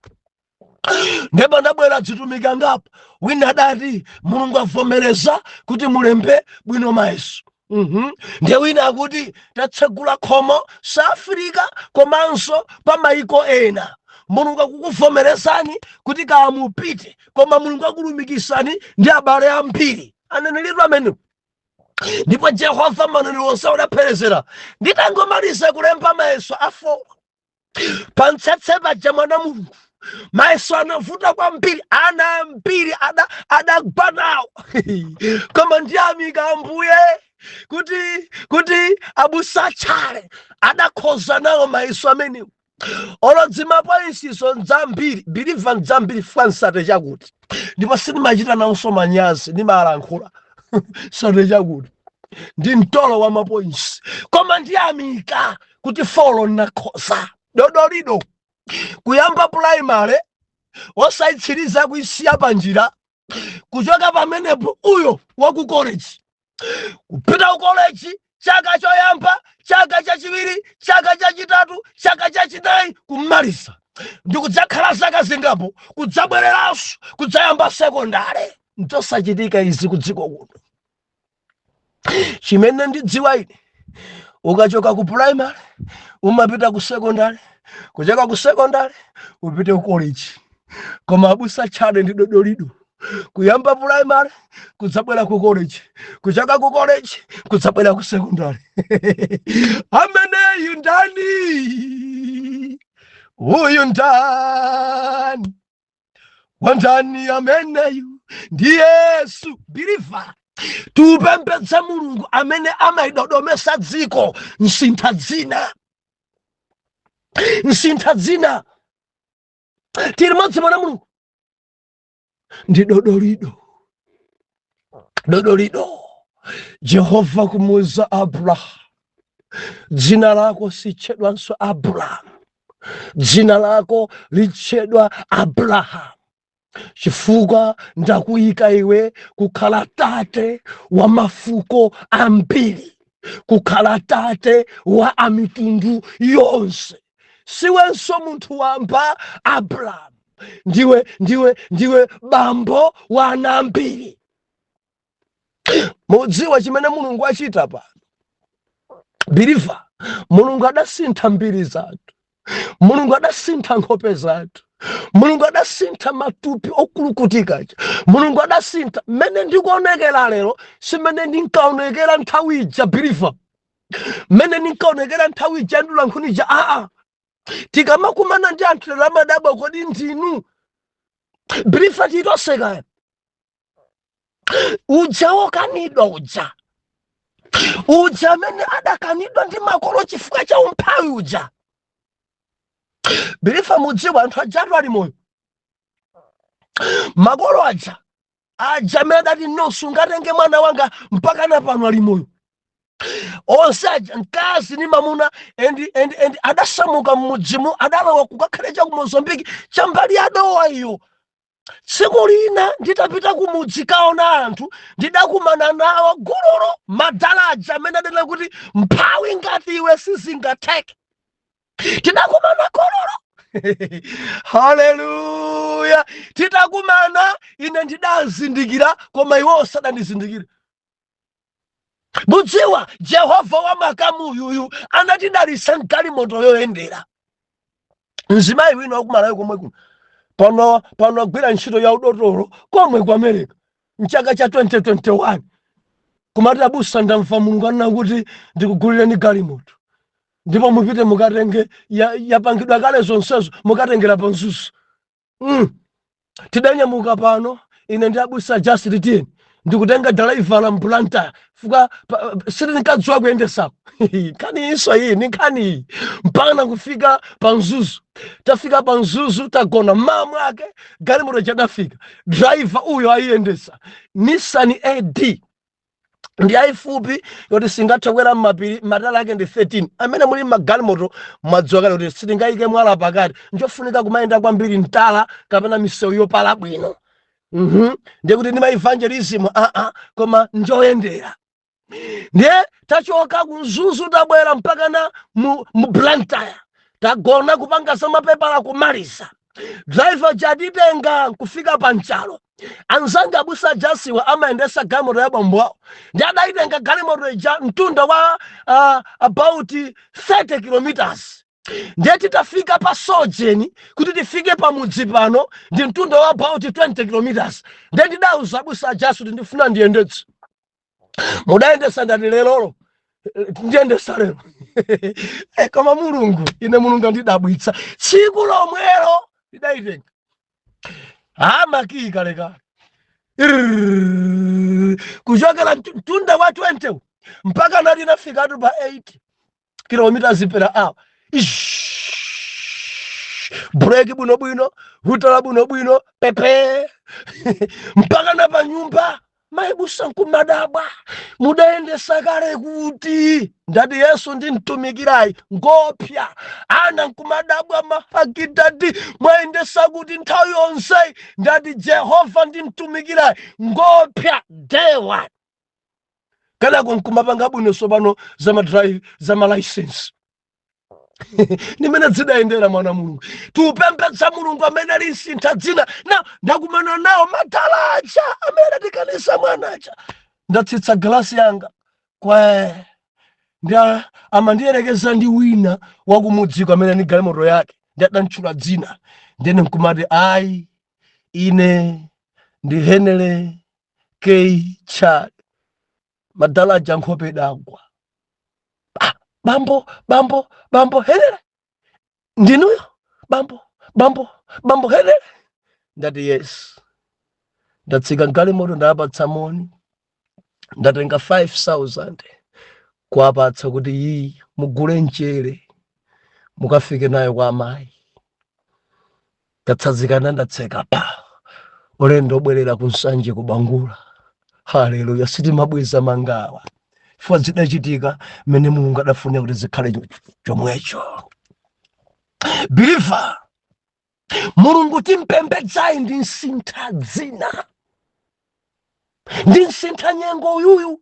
Ndeba ndabwera zitumika ngapo wina adati Mulungu avomereza kuti mulembe bwino mayeso. Ndiye wina akuti tatsegula khomo sa Africa komanso pa maiko ena. Mulungu akukuvomerezani kuti kaamupite koma Mulungu akulumikisani ndi abale ambiri. Anenelidwa amene. Ndipo Jehova maneno onse udapherezera. Nditangomaliza kulemba mayeso a 4 Pantsetse paja mwana Mulungu mayeso anavuta kwambiri, ana ambiri adagwa nawo koma ndiyamika Ambuye kuti abusa Tchale adakhoza nawo mayeso amenewo. Olodzima pa insiso nzambiri biliva nzambiri fansate chakuti ndipo sinimachita nawonso manyazi ndimalankhula sate chakuti ndi mtolo wa mapoinsi, koma ndiyamika kuti folo nakhoza dodolido kuyamba primary osayitsiriza kuisiya panjira, kuchoka pamenepo uyo wa ku college kupita ku college chaka choyamba, chaka chachiwiri, chaka chachitatu, chaka chachinayi kumaliza ndikudzakhala zaka zingapo kudzabwereranso kudzayamba sekondari. Ntosachitika izi kudziko kuno. Chimene ndidziwa ine, ukachoka ku primary umapita ku secondary, kuchoka ku secondary upite ku college. Koma abusa Tchale ndi dodolido kuyamba primary kudzabwera ku college, kuchoka ku college kudzabwera ku secondary. Ameneyu ndani? Uyu ndani? Wandani ameneyu ndi Yesu. Believer, tupembedze Mulungu amene amayidodomesa dziko. Nsintha dzina tiri modzi mwana Mulungu ndi dodolido. Jehova kumuza Abraham, dzina lako sitchedwanso Abraham, dzina lako litchedwa Abraham chifukwa ndakuyika iwe kukhala tate wa mafuko ambiri, kukhala tate wa amitundu yonse. Siwenso munthu wamba Abraham, ndiwe bambo wa ana ambiri. Mudziwa chimene Mulungu achita pa Believer, Mulungu adasintha mbiri zathu, Mulungu adasintha nkhope zathu, Mulungu adasintha matupi okulukutika, Mulungu adasintha mmene ndikuonekera lero simene ndinkaonekera nthawi ija. Believer, mmene ndinkaonekera nthawi ija ndula nkhunija tikamakumana ndi anthu lero amadabwa kodi ndinu. Believer, titoseka uja wokanidwa uja amene adakanidwa ndi makolo chifukwa cha umphawi uja. Believer, mudziwa anthu ajatu ali moyo. Makolo aja amene adati nonse ungatenge mwana wanga mpaka na pano ali moyo. Onse aja mkazi ni mamuna endi adasamuka mmudzimu adalowa kukakhalecha ku Mozambiki chambali adowa iyo. Tsiku lina nditapita kumudzi kaona anthu ndidakumana nawo gululu madalaja amene adena kuti mphawi ngati iwe sizingatheke. Tidakumana gululu haleluya, tidakumana ine ndidazindikira koma iwo osadandizindikira. Mudziwa Jehova wa makamu uyuyu anatidalisa galimoto yoyendera. Mzimayi wina wakumalayo komwe kuno pano agwira ntchito ya udotolo komwe ku America mchaka cha 2021 kumati abusa ndamva Mulungu anena kuti ndikugulireni galimoto ndipo mupite mukatenge yapangidwa kale zonsezo mukatengera pansusu. Tidanyamuka pano ine ndi abusa Justin Tien ndikutenga driver la mplanta fuka siri nikadziwa kuyendesako kani iso iyi nikani mpaka kufika panzuzu. Tafika panzuzu tagona mama ake galimoto chadafika driver uyo ayendesa Nissan AD ndi aifupi yoti singatha kwera mmapiri matala ake ndi 13 amene muli magalimoto madziwa kale kuti sitingayike mwala pakati njofunika kumayenda kwambiri mtala kapena misewu yopala bwino. Ndiye kuti ndima evangelism koma njoyendera. Ndiye tachoka kunzuzu tabwera mpaka na mu Blantyre tagona kupanga samapepala kumaliza. Driver jaditenga kufika panchalo anzanga abusa Jasiwa amaendesa galimoto ya bambo awo ndi adayitenga galimoto ija mtunda wa about 30 kilometers. Ndiye titafika pa Sojeni kuti tifike pa mudzi pano ndi mtunda wa about 20 kilometers. Ndiye ndidauza abusa Jasiwa kuti ndifuna ndiyendetse. Mudayendesa ndati lelolo ndiende salero kama mulungu ine mulungu andidabwitsa tsiku lomwelo ndidaitenga amakii kalekale kuchokera mtunda wa 20 mpaka nali nafika tu pa 8 kilometers per hour. Breki buno bwino, hutala buno bwino, pepe mpaka na pa nyumba maibusa nkumadabwa mudaende sakale kuti ndati Yesu ndi mtumikirai ngopya ana nkumadabwa mahakidadi mwaendesa kuti nthawi yonse ndati Jehova ndi mtumikirai ngopya dewa kalako nkumapanga bwino sobano zama drive zama license nimene zidaendera mwana mulungu tupembedza mulungu amene ali sintha dzina na ndakumana nawo matalacha amene tikanisa mwanacha ndatsitsa glasi yanga kwa ndia amandiyerekeza ndi wina wakumudziko amene ni galimoto yake ndadanchula dzina ndene nkumati ai ine ndi Henele K Chad madalaja nkhope dagwa bambo Henele ndinuyo bambo Henele ndati yes ndatsika galimoto ndapatsa moni ndatenga 5,000 kuapatsa kuti iyi mugule mchere mukafike nayo kwa amayi ndatsazikana ndatseka pa ulendo obwerera kunsanje kubangula haleluya sitimabweza mangawa chifukwa zidachitika mmene mulungu adafuna kuti zikhale chomwecho believer mulungu timpembedzayi ndi nsintha dzina ndi nsintha nyengo uyuyu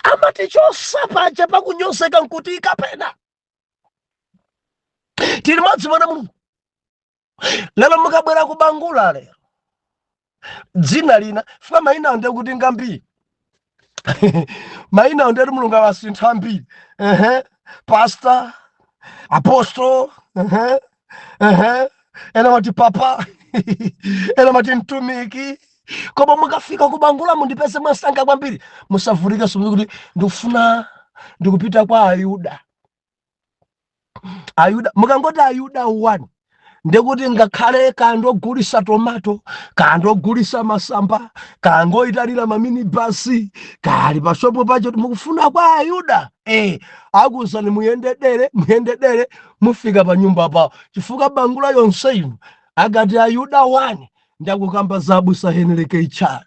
amati chosapacha pakunyozeka nkuti ikapena tili madzimana mulungu lero mukabwera kubangula lero dzina lina fika maina ndi kuti ngambi maina ndi mulungu awasintha ambiri pastor apostle ena mati papa ena mati mtumiki koma mukafika kubangula mundipese mwasanga kwambiri musavulika somo kuti ndikufuna ndikupita kwa Ayuda mukangoti Ayuda 1 ndekuti ngakhale kandogulisa tomato kandogulisa masamba kangoitalira maminibasi kali pashopo pacho mukufuna kwa Ayuda akuzani muyendedere mufika pa nyumba pawo chifukwa bangula yonse inu agati Ayuda 1 ndakukamba zabusa Henele K Chad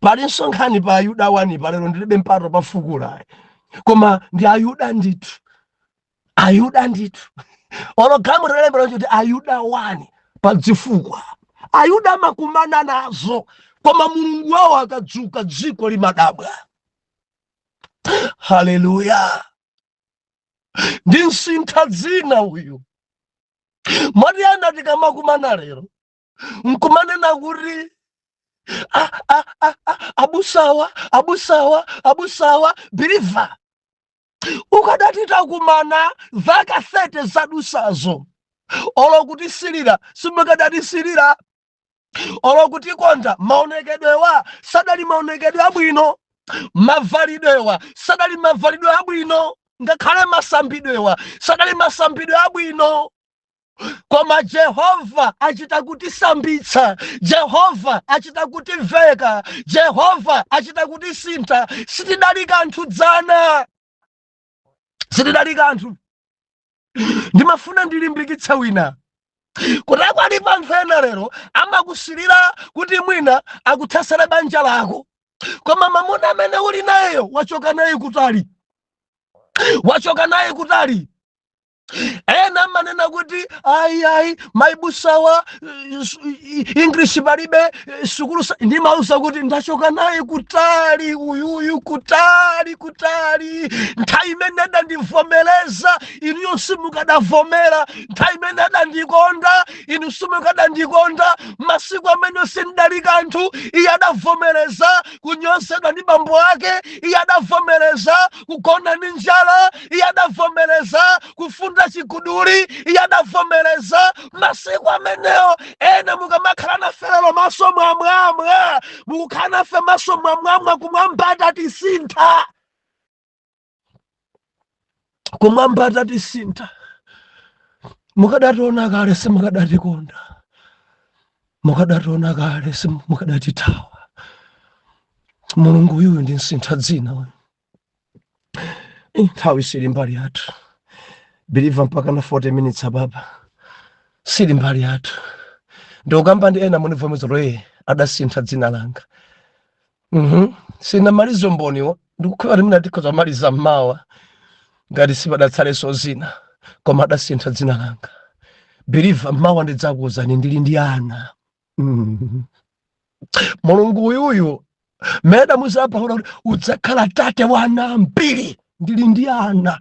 pali nsonkhani pa Ayuda 1 palero ndilibe mpato pafukula koma ndi Ayuda ndithu ologamu relembera kuti Ayuda 1 padzifukwa Ayuda makumana nazo koma mulungu wawo akadzuka dziko limadabwa haleluya ndi nsintha dzina uyu moti anati kamakumana lero nkumane nakuti abusawa believer ukadati takumana vaka 30 zadusazo olokuti silira simukadati silira olokuti konda maonekedwewa sadali maonekedwe abwino mavalidwewa sadali mavalidwe abwino ngakhale masambidwewa sadali masambidwe abwino koma Jehova achita kuti sambitsa Jehova achita kuti veka Jehova achita kuti sintha sitidali kanthu dzana sitidali kanthu ndimafuna ndilimbikitsa wina kuti akwali pamphena lero amakusilira kuti mwina akuthasala banja lako koma mamuna amene uli nayeyo wachoka naye kutali ena manena kuti ai maibusawa English balibe sukulu ndi mausa kuti ndachoka naye kutali uyuyu kutali nthawi imene ndandivomereza inu yonse mukadavomera nthawi imene ndandikonda inu simukadandikonda masiku amene sindali kanthu iye adavomereza kunyosedwa ndi bambo ake iye adavomereza kugona ndi njala iye adavomereza kufunda chiguduli iye adavomereza masiku amenewo ena mukamakhala nafe lero maso mwamwamwa mukukhala nafe maso mwamwamwa kumwambata tisintha kumwamba atatisinta mukadationa kale simukadatikonda mukadationa kale simukadatitawa mulungu uyu ndi nsintha dzina nthawi sili mbali yathu believe mpaka na 40 minutes ababa sili mbali yathu ndokamba ndi ena munivomezero adasintha dzina langa sina malizo mboniwo ndikukhwera limene tikhoza maliza mmawa ngati sipadatsaleso zina koma adasintha dzina langa believe mmawa ndidzakuwuzani ndili ndi ana mulungu uyuyu meda muzapaula kuti udzakhala tate wa ana ambiri ndili ndi ana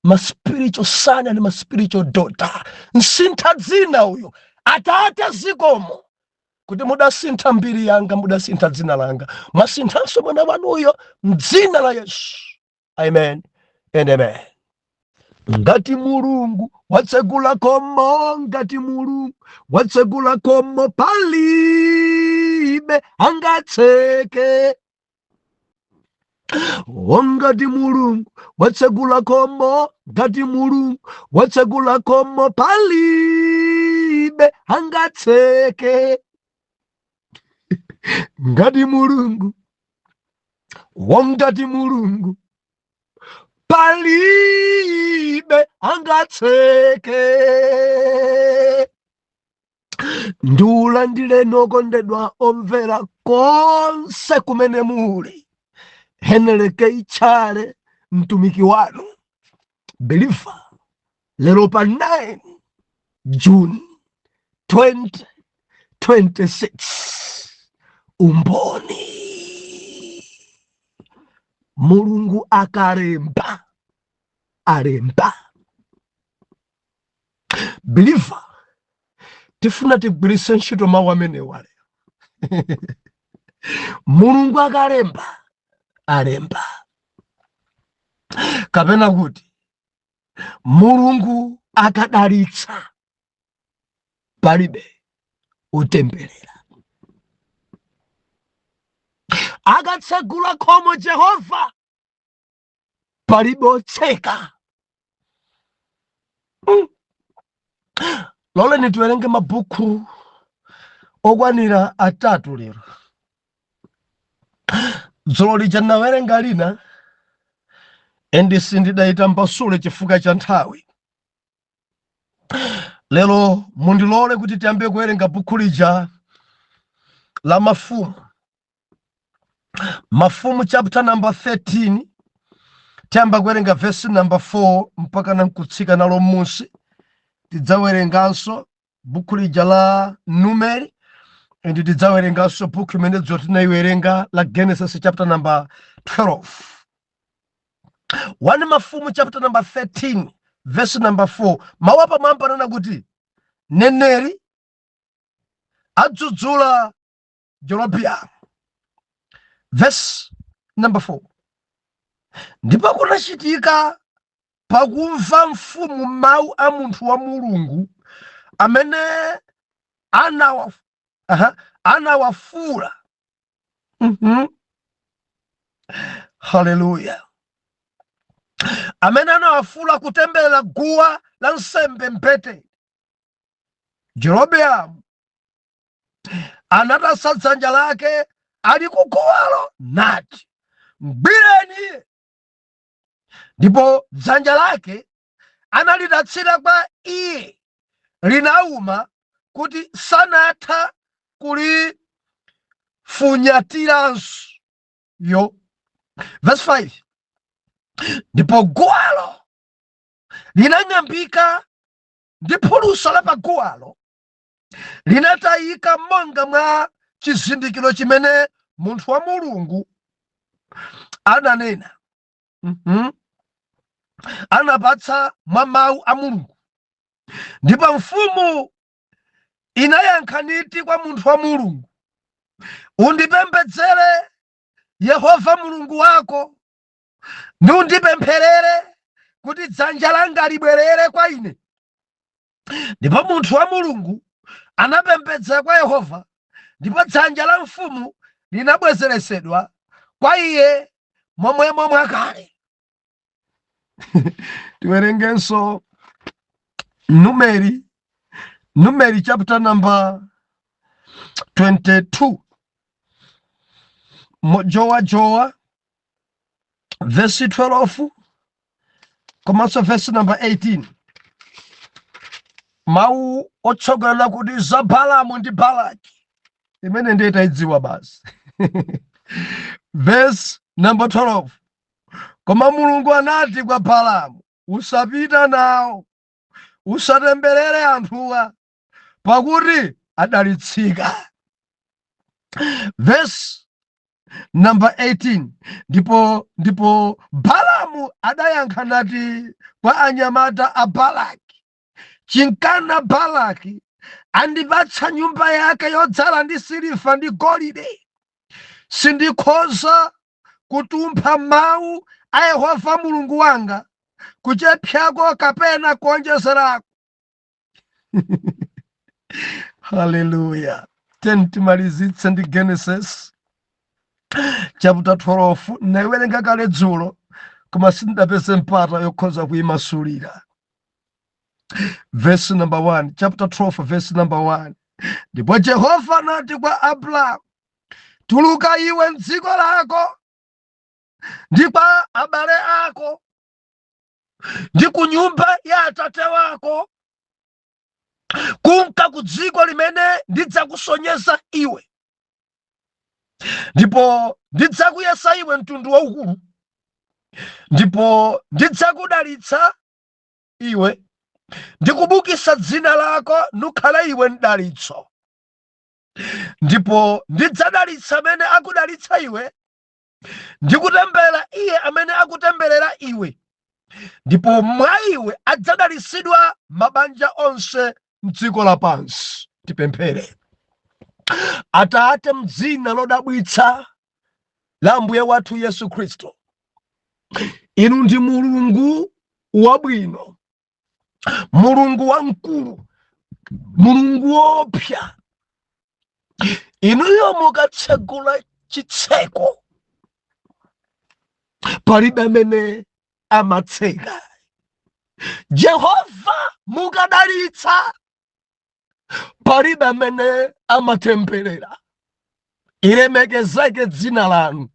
ma spiritual son and ma spiritual daughter nsintha dzina uyu atate zikomo kuti mudasintha mbiri yanga mudasintha dzina langa mwasinthanso mwana wanuyo mdzina la Yesu amen and amen. Ngati mulungu watsegula komo ngati mulungu watsegula komo palibe angatseke ngati mulungu watsegula komo ngati mulungu watsegula komo palibe angatseke ngati mulungu ngati mulungu palibe angatseke ndiulandire nokondedwa omvera konse kumene muli Henrike Ichale mtumiki wanu believer lero pa 9 June 2026 umboni mulungu akalemba alemba believer tifuna tigwiritse ntchito mawu amenewa lero mulungu akalemba alemba kapena kuti mulungu akadalitsa palibe utemberera akatsegula khomo Jehova palibe otseka. Loleni tiwerenge mabuku okwanira atatu lero. Dzulo lija nawerenga lina sindidayita mbasule chifukwa cha nthawi. Lero mundilole kuti tiyambe kuwerenga buku lija la Mafumu. Mafumu chapter number 13 tiyamba kuwerenga verse number 4 mpaka nankutsika nalo musi. Tidzawerenganso buku lija la Numeri tidzawerenganso buku limene tinaiwerenga la Genesis chapter number 12. 1 Mafumu chapter number 13 verse number 4 mawapa mampanana kuti neneri adzudzula Jeroboamu. Verse number 4 ndipo kunachitika pakumva mfumu mawu a munthu wa Mulungu amene anawafula. Hallelujah. Amene anawafula kutemberera guwa la nsembe mbete. Jeroboamu anatasa dzanja lake ali kuguwalo nati mgwireni, ndipo dzanja lake analitatsira kwa iye linauma kuti sanatha kulifunyatiranso yo. Verse 5 ndipo guwalo linang'ambika ndi phulusa la paguwalo linatayika monga mwa chizindikiro chimene munthu wa Mulungu ananena. Anapatsa mwa mawu a Mulungu. Ndipo mfumu inayankha niti kwa munthu wa Mulungu, undipembedzere Yehova Mulungu wako ndi undipempherere kuti dzanja langa libwerere kwa ine. Ndipo munthu wa Mulungu anapembedzera kwa Yehova, ndipo dzanja la mfumu linabwezeresedwa kwa iye momwemo mwakale. Tiwerengenso Numeri chapter number 22. Jowa verse 12 komanso verse number 18. Mau otsogolera kuti za Balamu ndi Balaki imene ndiye taidziwa basi. Verse number 12. Koma Mulungu anati kwa Balamu, usapita nawo, usatemberere anthuwa, pakuti adalitsika. Verse number 18. Ndipo Balamu adayankha nati kwa anyamata a Balaki, chinkana Balaki andipatsa nyumba yake yodzala ndi siliva ndi golide, sindikhoza kutumpha mawu a Yehova Mulungu wanga kuchephyako kapena kuonjezerako. Hallelujah. Timalizitse ndi Genesis chapter 12. Naiwerenga kale dzulo koma sindapeze mpata yokhoza kuyimasulira. Verse number 1. Chapter 12 verse number 1. Ndipo Yehova anati kwa Abrahamu, tuluka iwe m'dziko lako ndi kwa abale ako ndi ku nyumba ya atate wako, kunka ku dziko limene ndidzakusonyeza iwe, ndipo ndidzakuyesa iwe mtundu waukulu, ndipo ndidzakudalitsa iwe ndikubukisa dzina lako nukhala iwe mdalitso, ndipo ndidzadalitsa amene akudalitsa iwe ndikutembera iye amene akutemberera iwe, ndipo mwa iwe adzadalitsidwa mabanja onse m'dziko lapansi. Tipemphere. Atate, m'dzina lodabwitsa la Ambuye wathu Yesu Khristu, inu ndi Mulungu wabwino, Mulungu wamkulu, Mulungu wopya. Inuyo mukatsegula chitseko palibe amene amatseka. Yehova mukadalitsa palibe amene amatemberera. Ilemekezeke dzina lanu,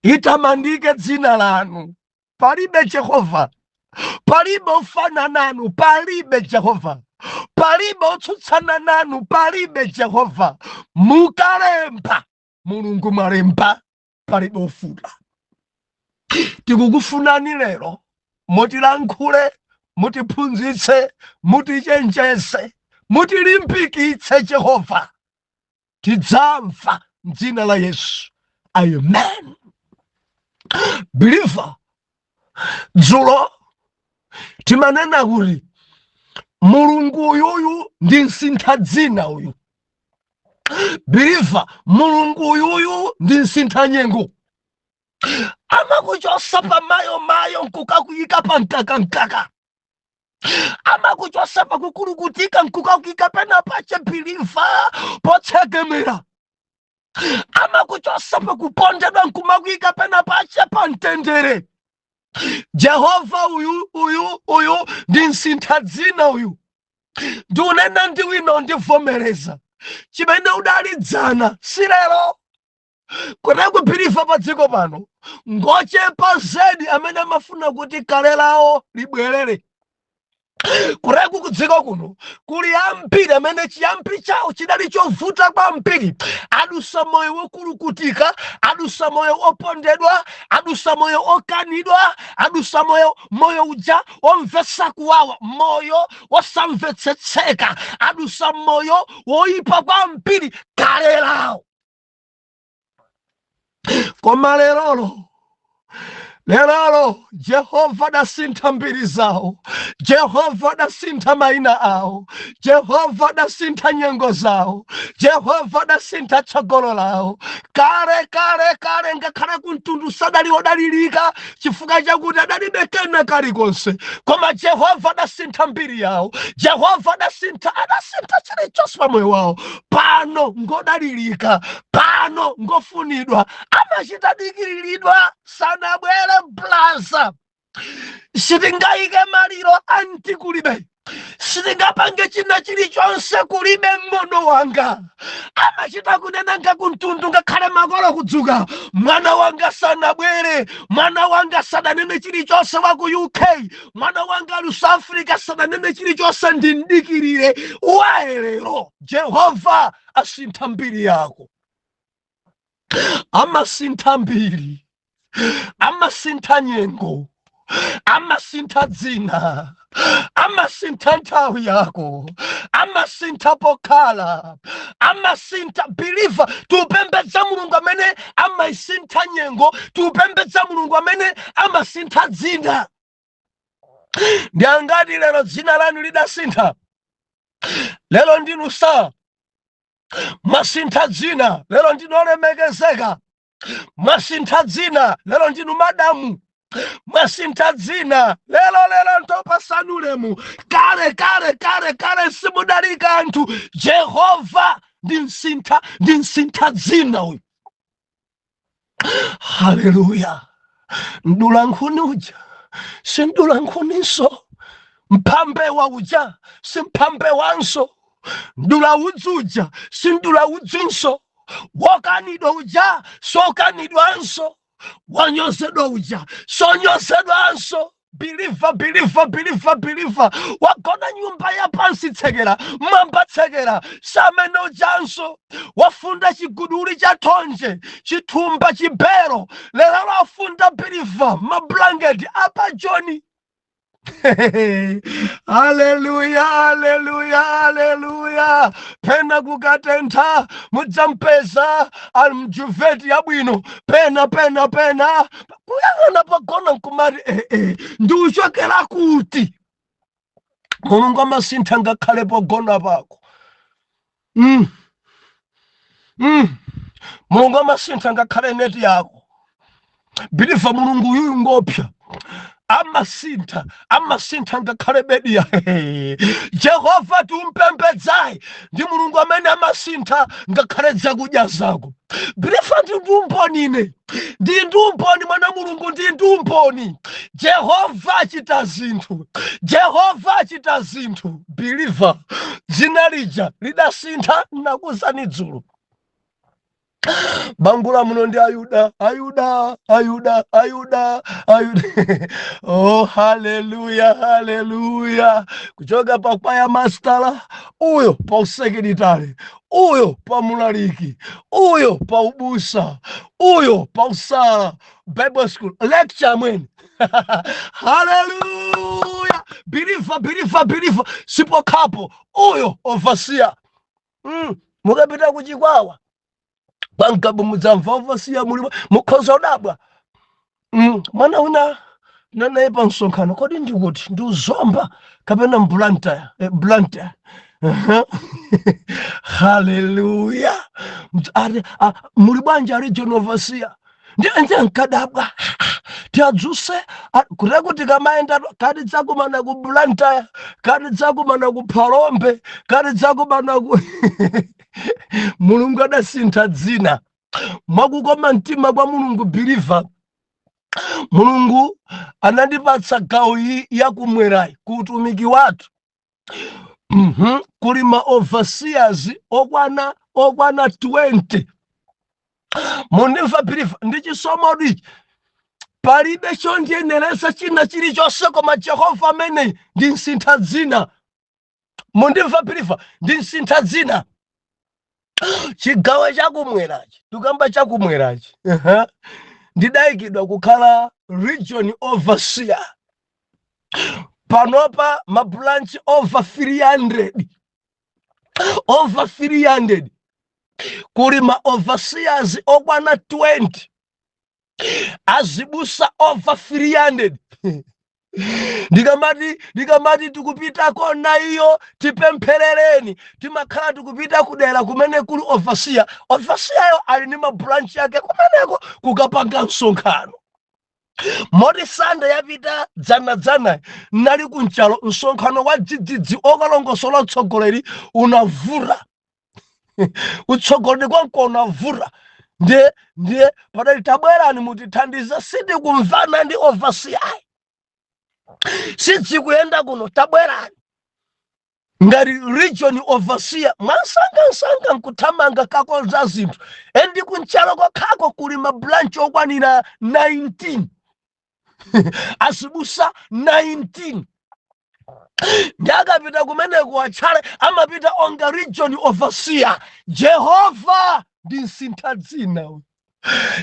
itamandike dzina lanu. Palibe Jehova, palibe ofana nanu, palibe Jehova, palibe otsutsana nanu, palibe Jehova. Mukalemba, Mulungu malemba, palibe ofuta. Tikukufunani lero, mutilankhule, mutiphunzitse, mutichenjeze, mutilimbikitse Jehova. Tidzamva m'dzina la Yesu. Amen. Believer, dzulo timanena kuti Mulungu uyuyu ndi msintha dzina uyu. Believer, Mulungu uyuyu ndi msintha nyengo. Amakuchosa pa mayo nkukakuyika pa nkaka. Amakuchosa pa kukulukutika nkukakuyika pena pache believer potsekemera. Amakuchosa pa kupondedwa nkumakuyika pena pache pa mtendere. Jehova uyu ndi msintha dzina uyu. Ndunena ndiwino ndivomereza chimene udalidzana silero. Kuna kupirifa pa dziko pano ngochepa zedi amene amafuna kuti kale lawo libwerere. Kureku kudziko kuno kuli ambiri amene chiyambi chawo chidali chovuta kwambiri. Adusa moyo wokulukutika, adusa moyo opondedwa, adusa moyo okanidwa, adusa moyo uja omvetsa kuwawa, moyo wosamvetsetseka, adusa moyo woyipa kwambiri kale lawo. Koma lerolo Jehova dasintha mbiri zawo, Jehova dasintha mayina awo, Jehova dasintha nyengo zawo, Jehova dasintha tsogolo lawo. Kale ngakhale kumtundu sadali wodalirika chifukwa chakuti adalibe kena kalikonse, koma Jehova dasintha mbiri yawo, Jehova adasintha chilichonse pa moyo wawo. Pano ngodalirika, pano ngofunidwa, amachita dikirilidwa sanabwere blaza. sitingaike maliro anti kulibe, sitingapange china chilichonse kulibe mmono wanga. Amachita kunena ngakuntundu ngakhale makolo kudzuka, mwana wanga sanabwere, mwana wanga sadanene chilichonse wa ku UK, mwana wanga lu South Africa sadanene chilichonse ndindikirire. Wae lero Jehova asintha mbiri yako, amasintha mbiri, amasintha nyengo, amasintha dzina, amasintha nthawi yako, amasintha pokhala, amasintha believer. Tupembedza mulungu amene amasintha nyengo, tupembedza mulungu amene amasintha dzina. Ndi angati lero dzina lanu lidasintha? Lero ndinu sa masintha dzina, lero ndinu olemekezeka, masintha dzina, lero ndinu madamu, masintha dzina, lero ntopasanulemu. Kale simudalika anthu. Jehova ndi msintha dzina uyu. Haleluya. Ndula nkhuni uja sindula nkhuninso, mphambe wa uja simphambe wanso, ndula udzu uja sindula udzinso, wokanidwa uja sokanidwanso, wanyozedwa uja sonyosedwanso. Believer, wagona nyumba ya pansi tsekera, mamba tsekera, samene ujanso, wafunda chiguduli cha thonje, chithumba chibero, lero wafunda believer, mablangeti apa Joni. Haleluya. Pena kukatentha mudzampeza ali mjuveti yabwino, pena kuyang'ana pagona nkumati ndiuchokera kuti. Mulungu amasintha ngakhale pogona pako. Mulungu amasintha ngakhale neti yako. Biliva mulungu uyu ngopya, amasintha ngakhale bediya. Jehova tumpembedzayi ndi mulungu amene amasintha ngakhale zakudya zako. Biliva ndi umboni, mwana mulungu ndi umboni. Jehova achita zinthu. Biliva dzina lija lidasintha nakuzani dzulo. Bangula muno ndi Ayuda. Oh, haleluya. Kuchoka pa kwaya mastala, uyo pa usekretari, uyo pa mulaliki, uyo pa ubusa, uyo pa usala Bible school lecture mwene. Haleluya. Believer sipo kapo, uyo overseer. Mukapita kuchikwawa bangabu muzamva overseer muli mukhoza udabwa. Mwana una nanaye pa msonkhano, kodi ndikuti ndi uzomba kapena blantyre. Haleluya. Muli bwanja regional overseer, ndi nkadabwa tiadzuse kuti kamaenda kati dzakumana ku blantyre, kati dzakumana ku Phalombe, kati dzakumana ku Mulungu adasintha dzina. Mwakukoma mtima kwa Mulungu believer, Mulungu anandipatsa gawo ya kumwerayi ku utumiki wathu. Kuli ma overseers okwana 20. Munimva believer, ndi chisomo ichi palibe chondiyeneresa china chilichonse koma Jehova amene ndi msintha dzina. Mundimva believer, ndi msintha dzina. Chigawo chakumwerachi, tukamba chakumwerachi, ndidayikidwa kukhala region overseer. Panopa ma branch over 300. Kuli ma overseers okwana 20, azibusa over 300. Ndikamati tikupita kona iyo tipempherereni, timakhala tikupita kudera kumene kuli overseer. Overseer yo ali ndi ma branch yake kumeneko kukapanga msonkhano. Moti Sunday yapita dzana nali kunchalo msonkhano wa dzidzidzi okalongosola utsogoleri unavura. Utsogoleri kwanko unavura. Ndiye padali tabwerani mutithandiza, sindi kumvana ndi overseer. sidzikuyenda kuno tabwerani ngati region overseer mwansanga nkuthamanga kakonza zinthu endi kunchalo kokhako kuli mabranch okwanira 19 asibusa 19 ndakapita kumeneko watchale amapita onga region overseer. Jehova ndi msintha dzina uyu.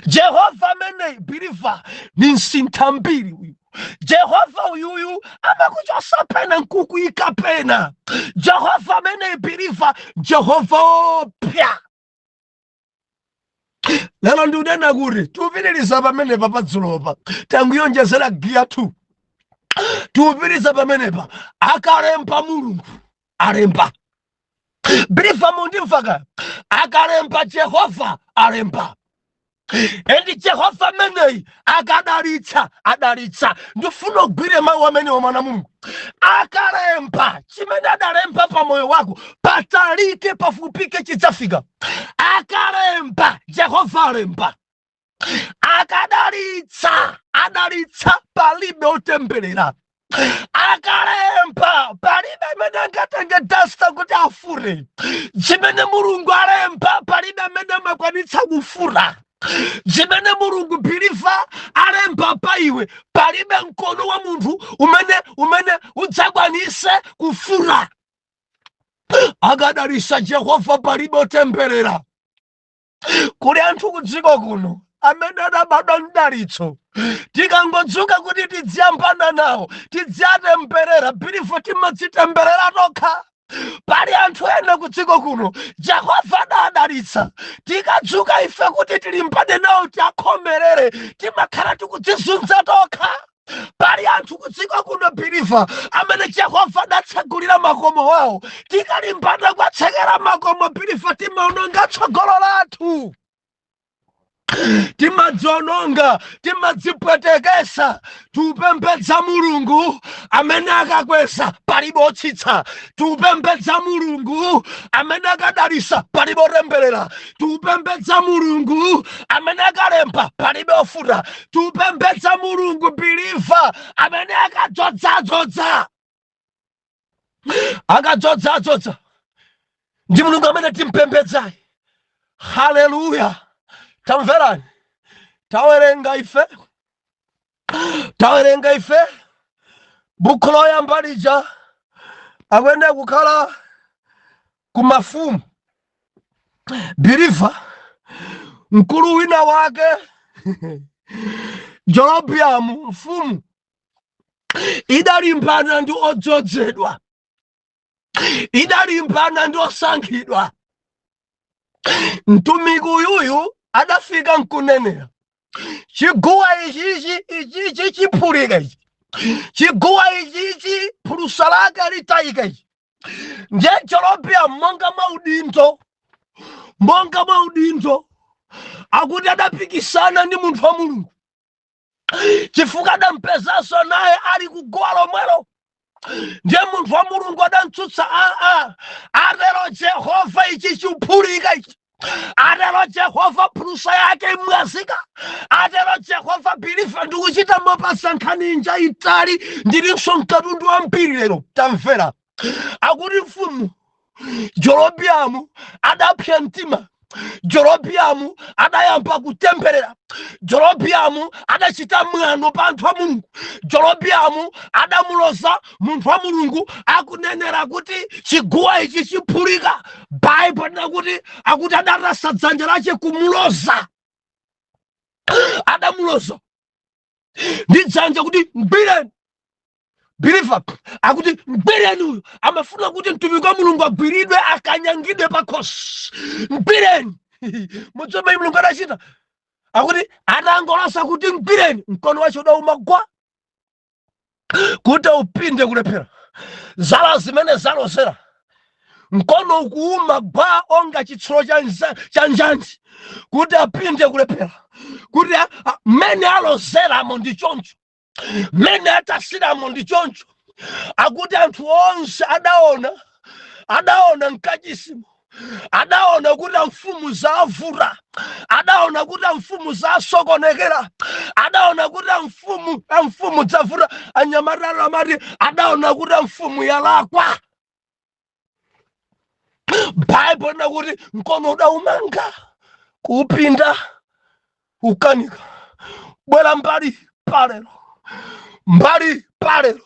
Jehova amene believer ndi msintha mbiri uyu. Jehova uyuyu amakuchosa pena nkukuyika pena. Jehova amene believer Jehova opya. Lero ndikunena kuti tupitiriza pamenepa padzulopa tanguyonjezera giya 2 tupitiriza pamenepa akalemba mulungu alemba believer mundimvaka akalemba Jehova alemba endi Jehova ameneyi akadalitsa ndifuna kugwire mawu amene mwana Mulungu akalemba chimene adalemba pa moyo wako patalike pafupike chidzafika. Akalemba Jehova alemba adalitsa palibe otemberera. Akalemba palibe amene angatenge dasta kuti afure. Chimene Mulungu alemba palibe amene amakwanitsa kufura. Chimene Mulungu believer alemba pa iwe palibe mkono wa munthu umene udzakwanise kufura. Akadalitsa Jehova palibe otemberera. Kuli anthu kudziko kuno amene adabadwa mdalitso tikangodzuka kuti tidziyambana nawo tidziatemberera believer timadzitemberera tokha. Pali anthu ena kudziko kuno Jehova adadalitsa tikadzuka ife kuti tilimbane nawo tiakhomerere timakhala tikudzizunza tokha. Pali anthu kudziko kuno believer amene Jehova adatsegulira makomo wawo tikalimbana kwatsekera makomo believer timaononga tsogolo lathu. Timadziononga timadzipwetekesa. Tupembedza Mulungu amene akakweza palibe otsitsa. Tupembedza Mulungu amene akadalitsa palibe otemberera. Tupembedza Mulungu amene akalemba palibe ofura. Tupembedza Mulungu believer amene akadzodza ndi Mulungu amene timpembedzayi. Haleluya. Tamverani tawerenga ife buku loyamba lija akwene kukhala ku mafumu believer mkulu wina wake Jeroboamu mfumu idalimbana ndi odzozedwa, idalimbana ndi osankhidwa. Mtumiki uyuyu adafika nkunenera chiguwa ichi chiphulika ichi, chiguwa ichi phulusa lake litayika ichi. Nje Jeroboamu monga maudindo akuti adapikisana ndi munthu wa Mulungu chifukwa adampezanso naye ali kuguwa lomwelo. Ndiye munthu wa Mulungu adantsutsa atero Jehova ichi chiphulika ichi, atero Jehova phulusa yake imwazika, atero Jehova believer ndikuchita mopasa nkhani inja itali ndilinso mkatundu wambiri. Lero tamvera akuti mfumu Jeroboamu adapsa mtima, Jeroboamu adayamba kutemberera, Jeroboamu adachita mwano pa anthu a Mulungu, Jeroboamu adamuloza munthu wa Mulungu akunenera kuti chiguwa ichi chiphulika. Bible nakuti akuti adarasa dzanja lache kumuloza, adamuloza ndi dzanja kuti mgwireni. Believer akuti mgwireni uyu amafuna kuti mtumiki wa Mulungu agwiridwe akanyangidwe pakhosi. Mgwireni. Mudzomwe Mulungu adachita akuti atangolosa kuti mgwireni, mkono wacho udaumagwa kuti upinde kulephera. Zala zimene zalozera mkono ukuuma gwa onga chitsulo cha njanji kuti apinde kulephera. Kuti mene alozeramo ndi choncho, mene atasiramo ndi choncho. Akuti anthu onse adaona mkachisimo adaona kuti mfumu zavura, adaona kuti mfumu zasokonekera, adaona kuti mfumu zavura. Anyamata amati adaona kuti mfumu yalakwa. Bible nakuti mkono udaumanga kupinda ukanika bwera mbali palero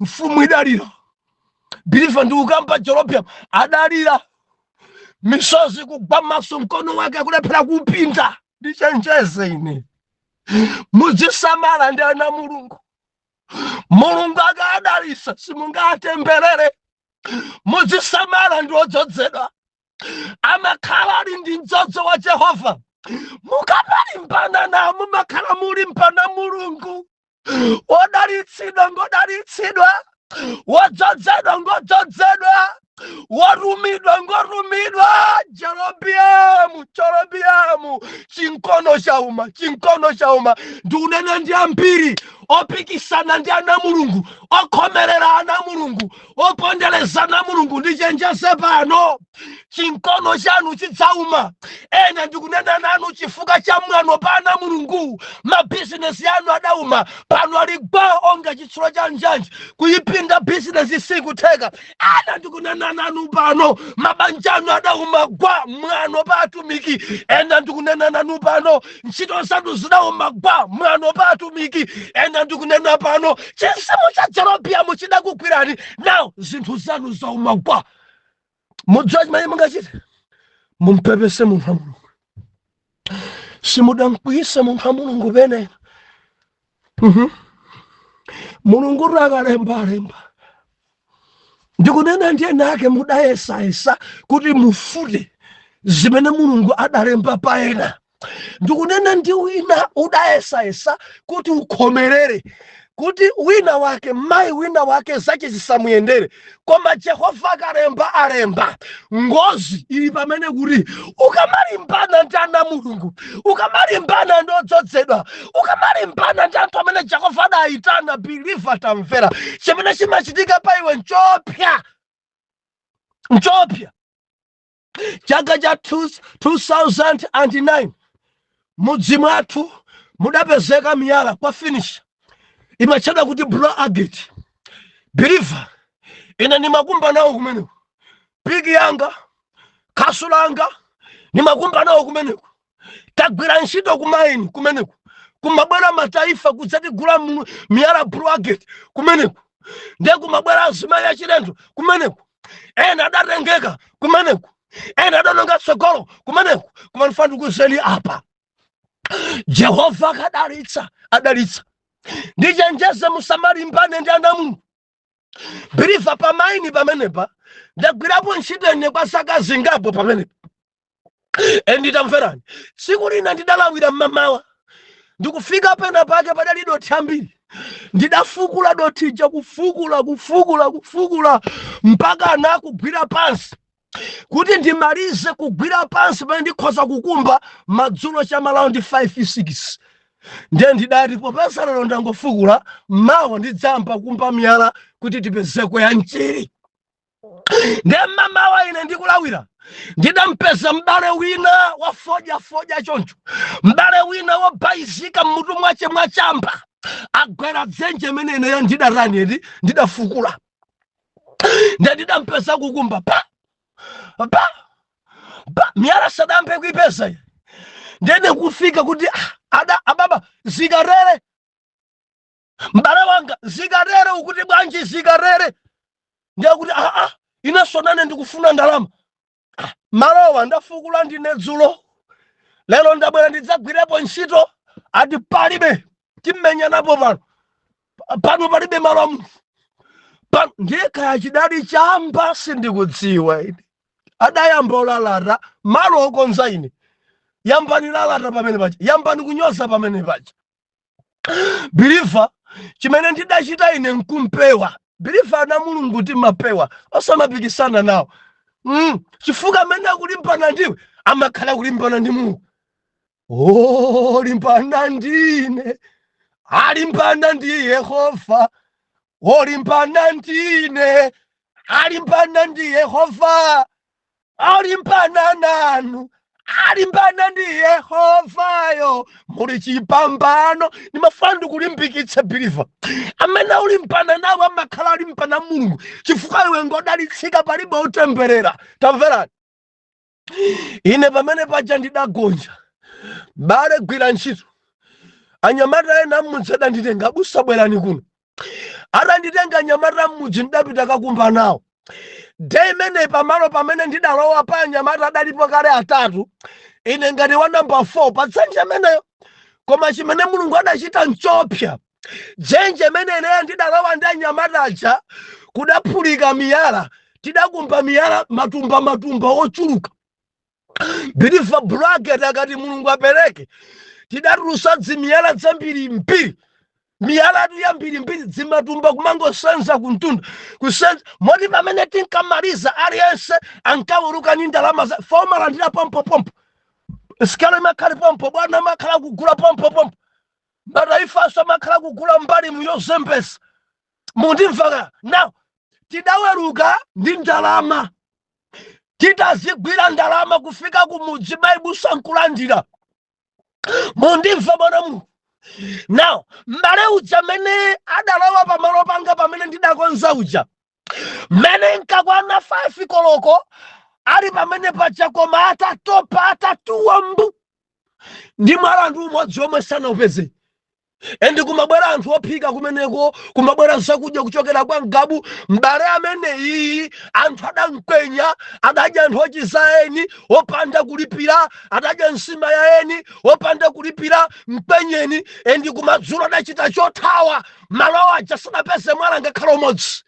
mfumu idalira. Bilifa ndi ukamba Jeroboamu adalira, misozi kugwa maso, mkono wake kulephera kupinda. Ndichenjeze ine, muzisamala ndi ana Mulungu. Mulungu akadalisa simungatemberere. Muzisamala ndi odzozedwa, amakhala ali ndi mdzodzi wa Yehova. Mukamalimbana nawo mumakhala muli mpana Mulungu. Wodalitsidwa ngodalitsidwa, wodzozedwa ngodzozedwa, warumidwa ngorumidwa. Jeroboamu chinkono chauma ndiunena ndi ambiri opikisana ndi ana Mulungu, okhomerera ana Mulungu, opondereza ana Mulungu. Ndichenjeze pano, chinkono chanu chidzauma. Ena ndikunena nanu chifukwa cha mwano pa ana Mulungu. Mabizinesi yanu adauma, pano aligwa onga chitsulo cha njanji, kuyipinda bizinesi sikutheka. Ena ndikunena nanu pano, mabanja anu adauma gwa mwano pa atumiki. Ena ndikunena nanu pano, ntchito zanu zidauma gwa mwano pa atumiki. Ena ndikunena pano, chinsimu cha Jeroboamu chidakugwirani, nawo zinthu zanu zauma gwa. Mudziwa chimene mungachite? Mumpepese munthu wa Mulungu. Simudamkwiyise munthu wa Mulungu pene. Mulungu akalemba ndikunena ndiye nake mudayesayesa kuti mufute zimene Mulungu adalemba pa ena. Ndikunena ndi wina udayesayesa kuti ukhomerere, kuti wina wake mayi wina wake zache zisamuyendere. Koma Yehova alemba ngozi ili pamene kuti ukamalimbana ndi ana Mulungu, ukamalimbana ndi odzozedwa, ukamalimbana ndi anthu amene Yehova adayitana, biliva tamvera, chimene chimachitika pa iwe nchopya. Chaka cha 2009 mudzi mwathu mudapezeka miyala kwa finish imachedwa kuti Blue Agate. Biliva ine nimakumba nawo kumeneko, piki yanga, khasu langa nimakumba nawo kumeneko. Tagwira ntchito kumaini kumeneko, kumabwera mataifa kudzatigula miyala Blue Agate kumeneko, ndiye kumabwera azimayi achilendo kumeneko. Ena adatengeka kumeneko, ena adanonga tsogolo kumeneko. Kumanifana kuzeli apa Jehova adalitsa. Ndichenjeze musamalimbane ndi ana Mulungu. Biliva pamaini pamenepa ndagwirapo ntchito ine kwa zaka zingapo pamenepa. Nditamverani, tsiku lina ndidalawira mmamawa, ndikufika pena pake padali dothi ambiri. Ndidafukula dothija, kufukula mpaka anakugwira pansi. Kuti ndimalize kugwira pansi pamene ndikhoza kukumba madzulo cha malaundi 5-6. Ndiye ndidati popeza lero ndangofukula, mawa ndidzamba kumba miyala kuti tipezeko ya mchiri. Ndiye mmamawa ine ndikulawira, ndidampeza m'bale wina wafodya choncho, m'bale wina wobayizika mmutu mwache mwachamba, agwera dzenje menene ya ndidarani edi ndidafukula. Ndiye ndidampeza kukumba miyala sadampe kuipeza. Ndiye kufika kuti ababa zikarere, m'bale wanga zikarere, ukuti bwanji zikarere. Ndiye kuti inenso nane ndikufuna ndalama. Malowa ndafukula ndine dzulo, lero ndabwera ndidzagwirepo ntchito, ati palibe timmenya napo pano palibe malo amunthu. Ndiye kaya chidali chamba sindikudziwa ine. Adayamba olalata malo okonza ine. Yambani lalata pamene paja, yambani kunyoza pamene paja. Biliva chimene ndidachita ine nkumpewa. Biliva ana Mulungu timapewa, osamapikisana nawo. Chifukwa amene akulimbana ndiwe amakhala kulimbana ndi Mulungu. Limbana ndine, alimbana ndi Yehova. Limbana ndine, alimbana ndi Yehova. alimbana nanu, alimbana ndi Yehovayo, muli chipambano. Nimafuna kulimbikitsa believer amene ulimbana nawo amakhala alimbana Mulungu, chifukwa iwe ngodalitsika palibe utemberera. Tamverani, ine pamene paja ndidagonja bale gwira ntchito, anyamata ena mmudzi adanditenga, abusa bwerani kuno, adanditenga anyamata mmudzi ndidapita kakumba nawo. Day mene pamalo pamene ndidalowa pa anyamata adalipo kale atatu, ine ngati wa number 4 pa dzenje meneyo. Koma chimene Mulungu adachita nchopsa, dzenje mene ine ndidalowa ndi anyamata aja kudaphulika miyala, tidakumba miyala matumba ochuluka. Believer bracket akati Mulungu apereke, tidatulusa dzimiyala zambiri, miyala ya mbiri zimatumba kumangosenza kuntunda kusenza moti pamene tinkamaliza aliyense ankawuluka ndi ndalama za foma landira pompo sikalo makhali pompo, bwana makhala kugula pompo, bada ifaso makhala kugula mbali muyozembesa. Mundimvaka now, tidaweruka ndi ndalama, titazigwira ndalama kufika kumudzi Baibulo sankulandira. Mundimva bwana Mulungu. Now, mbale uja mene adalawa pamalo panga pamene ndidakonza uja, mene nkakwana 5 koloko, ali pamene paja koma atatuwa mbu. Ndi mwala anthu umodzi omwe sanaupeze. Endi kumabwera anthu ophika kumeneko, kumabwera zakudya kuchokera kwa Ngabu. Mbale amene iyi anthu adamkwenya, adadya anthu ochisaeni opanda kulipira, adadya nsima ya eni opanda kulipira mpenyeni. Endi kumadzulo adachita chothawa, malo aja sanapeze mwala ngakhale umodzi.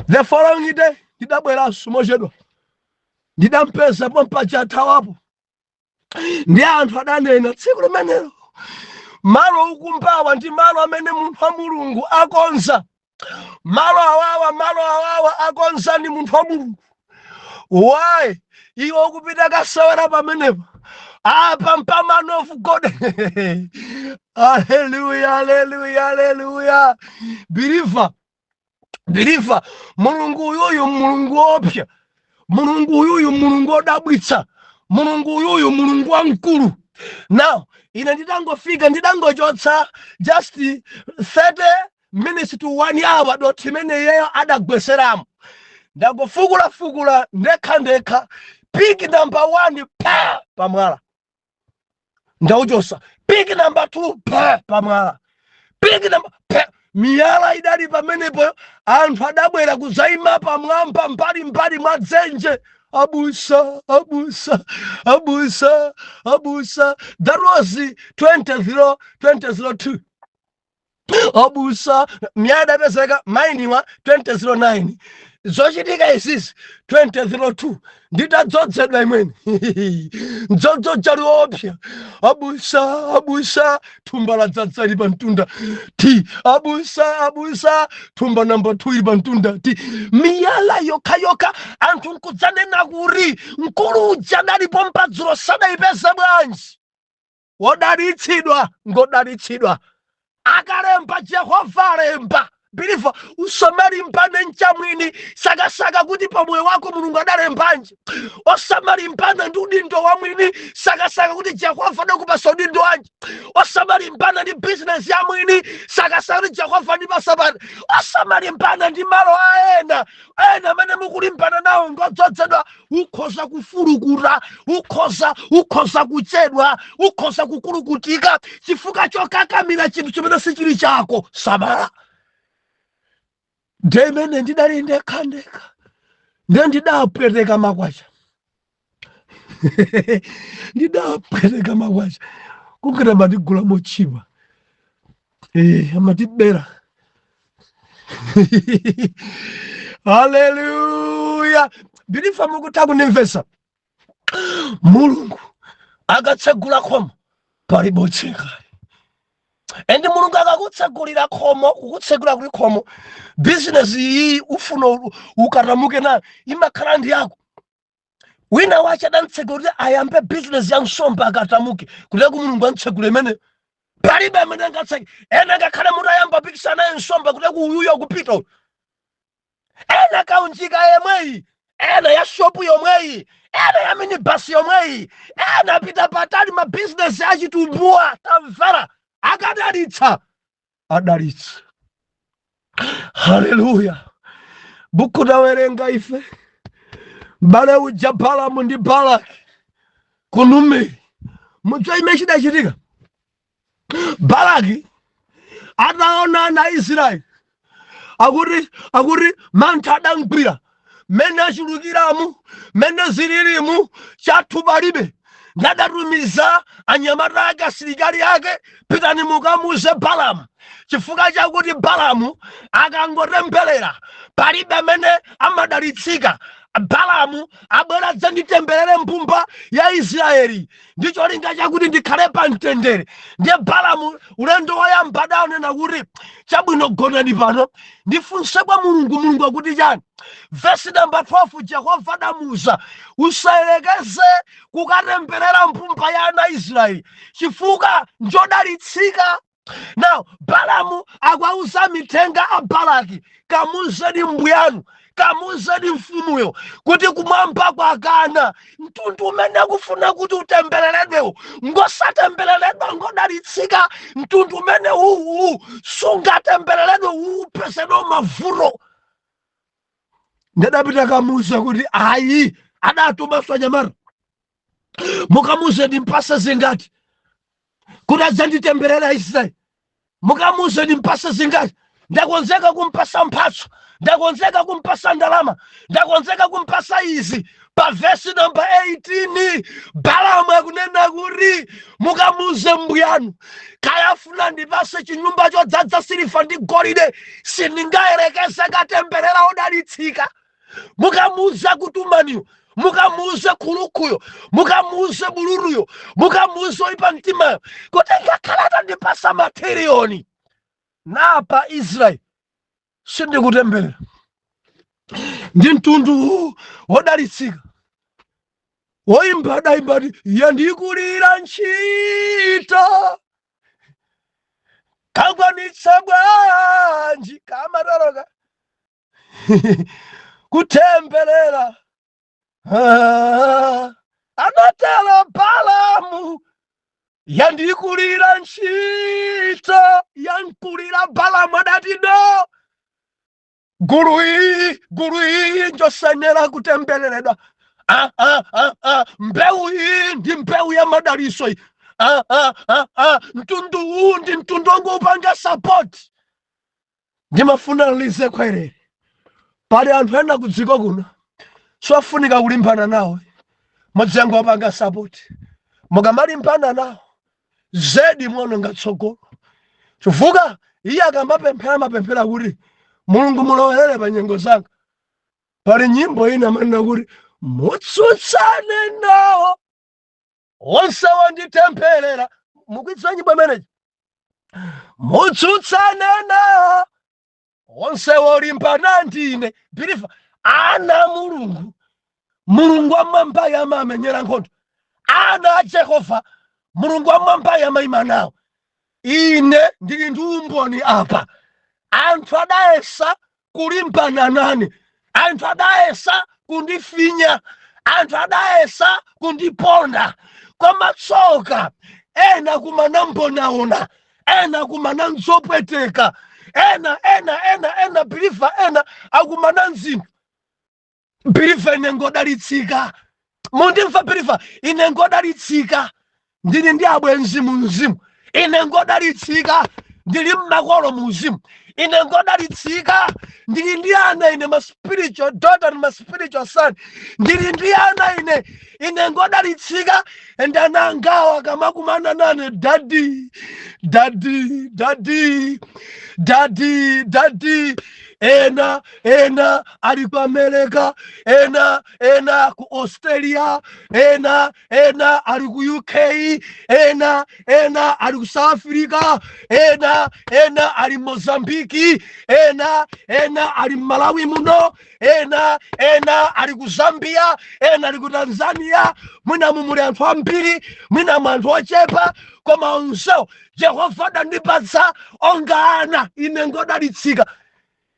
The following day ndidabweranso mochedwa, ndidampeza pompaja athawapo. Ndi anthu adanena tsiku limenelo, malo ukumbawa ndi malo amene munthu wa Mulungu akonza. Malo awawa akonza ndi munthu wa Mulungu. Why? Iwo kupita kasawera pamenepo. Apa man of God. Hallelujah. Believer, Mulungu uyuyu Mulungu opya. Mulungu uyuyu Mulungu odabwitsa. Mulungu uyuyu Mulungu wamkulu. Now, ine ndidangochotsa just 30 minutes to 1 hour doti mene yeyo adagweseramo. Ndangofukula ndekha pick number 1 pamwala. Ndauchosa pick number 2 pamwala. Pick number miyala idali pamenepo anthu adabwera kuzaima pamwamba mbali mwa dzenje. Abusa. That was 2002. Abusa myada peseka mainiwa 2009. Zochitika isisi 2002. Nditadzozedwa imweni. Nzodzo chali opya. Abusa thumba la dzadza li pantunda. Ti abusa thumba number 2 li pantunda. Ti miyala yoka anthu nkudzanena kuri mkulu uja dali pompa dzulo sadaipeza bwanji. Wodalitsidwa ngodalitsidwa. Akalemba Jehova alemba. Believer, usamali mpane nchamwini saka kuti pamoyo wako Mulungu adalembanje. Osamali mpana ndi udindo wa mwini saka kuti Jehova adakupasa udindo wanje. Osamali mpana ndi business ya mwini saka kuti Jehova adipasa bana. Osamali mpana ndi malo ena amene mukulimbana nawo ngodzozedwa. Ukhoza kufulukura, ukhoza kuchedwa, ukhoza kukulukutika chifukwa chokakamira chinthu chimene sichili chako. Samala. Demene ndidali ndekha ndidapweteka makwacha. Ndidapweteka makwacha kungena matigula mochipa amatibera. Hallelujah. Believer mukutaka nimvesa Mulungu akatsegula khomo palibotseka. Endi Mulungu akakutsegulira khomo, kukutsegula kuli khomo, business iyi ufuna ukaramuke na imakhala ndi yako. Wina wacha dantsegulira ayambe business ya nsomba akatamuke kuleka Mulungu antsegule mene. Palibe amene angatsegule. Ena ngakhale munthu ayamba pikisana nsomba kuleka uyuyo kupita. Ena kaunjika yemweyi. ena ya shopu yomweyi, ena ya minibasi yomweyi, ena pita patali mabizinesi achitumbua. Tamvera, akadalitsa adalitsa. Haleluya. Buku tawerenga ife mbale uja Balamu ndi Balaki kunumeri. Mutso imechida chitika, Balaki ataona na Israeli akuti mantha adamgwira, mene achulukiramu, mene zililimu chathu palibe. Ndadatumiza anyamata ake asilikali ake, pitani mukamuze Balamu, chifukwa chakuti Balamu akangotemberera palibe mene amadalitsika. Balamu abwera dzanditemberere mpumba ya Israeli, ndicho linga chakuti ndikhale pa mtendere. Ndiye Balamu ulendo wayamba adanena kuti chabwino gonani pano ndifunse kwa Mulungu akuti chani. Verse number 12, Jehova adamuza usayerekeze kukatemberera mpumba ya ana Israeli chifukwa njodalitsika. Now Balamu akwauza mithenga a Balaki, kamuzeni mbuyanu, kamuzeni mfumuyo kuti kumwamba kwakana mtundu umene akufuna kuti utembereredwewo ngosatembereredwa ngodalitsika. Mtundu umene sungatembereredwe upezedwa mavuto. Ndadapita kamuza kuti ayi, adatumaswa nyamara, mukamuzeni mpasa zingati kuti adzanditemberera Israeli. Mukamuzeni mpasa zingati, ndakonzeka kumpasa mphatso, ndakonzeka kumpasa ndalama, ndakonzeka kumpasa izi. Pa verse number 18 Balamu akunena kuti mukamuze mbuyanu, kayafuna ndipase chinyumba chodzaza siliva ndi golide, sindingayerekeze katemberera odalitsika. Mukamuze kutumaniyo, mukamuze khulukuyo, mukamuze buluruyo, mukamuze oyipa mtimayo kuti ngakhala ndipasa materioni. Napa Israeli sindikutemberera, ndi mtundu wodalitsika. Woyimba adayimba kuti yandikulira ntchito kagwanitsa bwanji kamatoloka kutemberera. Anatelo Balamu yandikulira ntchito, yankulira. Balamu adati no, gulu iyi njosenera kutembereredwa. Mbewu iyi ndi mbewu ya madaliso iyi. Mtundu huu ndi mtundu wangu upanga support. Ndimafuna nlize kwerere pali anthu ena kudziko kuno sofunika kulimbana nawo, modzengo wapanga support. Mukamalimbana nawo zedi mwono ngatsogolo, chifukwa iye akamapemphera mapemphera kuti Mulungu mulowelere pa nyengo zanga. Pali nyimbo ina manena kuti mutsutsane nawo onse wanditemberera. Mukwitsa nyimbo imeneyi, mutsutsane nawo onse wolimbana ndine. Biliva ana Mulungu amwamba yamamenyera nkhondo, ana a Jehova Mulungu amwamba yamayima nawo. Ine ndili ndi umboni apa, anthu adayesa kulimbana nane, anthu adayesa kundifinya, anthu adayesa kundiponda, koma tsoka ena kumana mbonaona, ena kumana nzopweteka, ena biliva ena akumana mzimu. Biliva ine ngodalitsika, mundimva biliva, ine ngodalitsika ndili ndi abwenzi mu mzimu. Ine ngodalitsika ndili mmakolo mu mzimu. Ine ngodalitsika ndili ndi ana ine, ma spiritual daughter and ma spiritual son. Ndili ndi ana ine ngodalitsika. And anangawa kamakumana nane, daddy. Ena ali ku America, ena ku Australia, ena ali ku UK, ena ali ku South Africa, ena ali Mozambique, ena ali Malawi muno, ena ali ku Zambia, ena ali ku Tanzania. Mwina mumuli anthu ambiri, mwina anthu ochepa, koma onsewo Jehova adandipatsa onga ana. Ine ngodalitsika.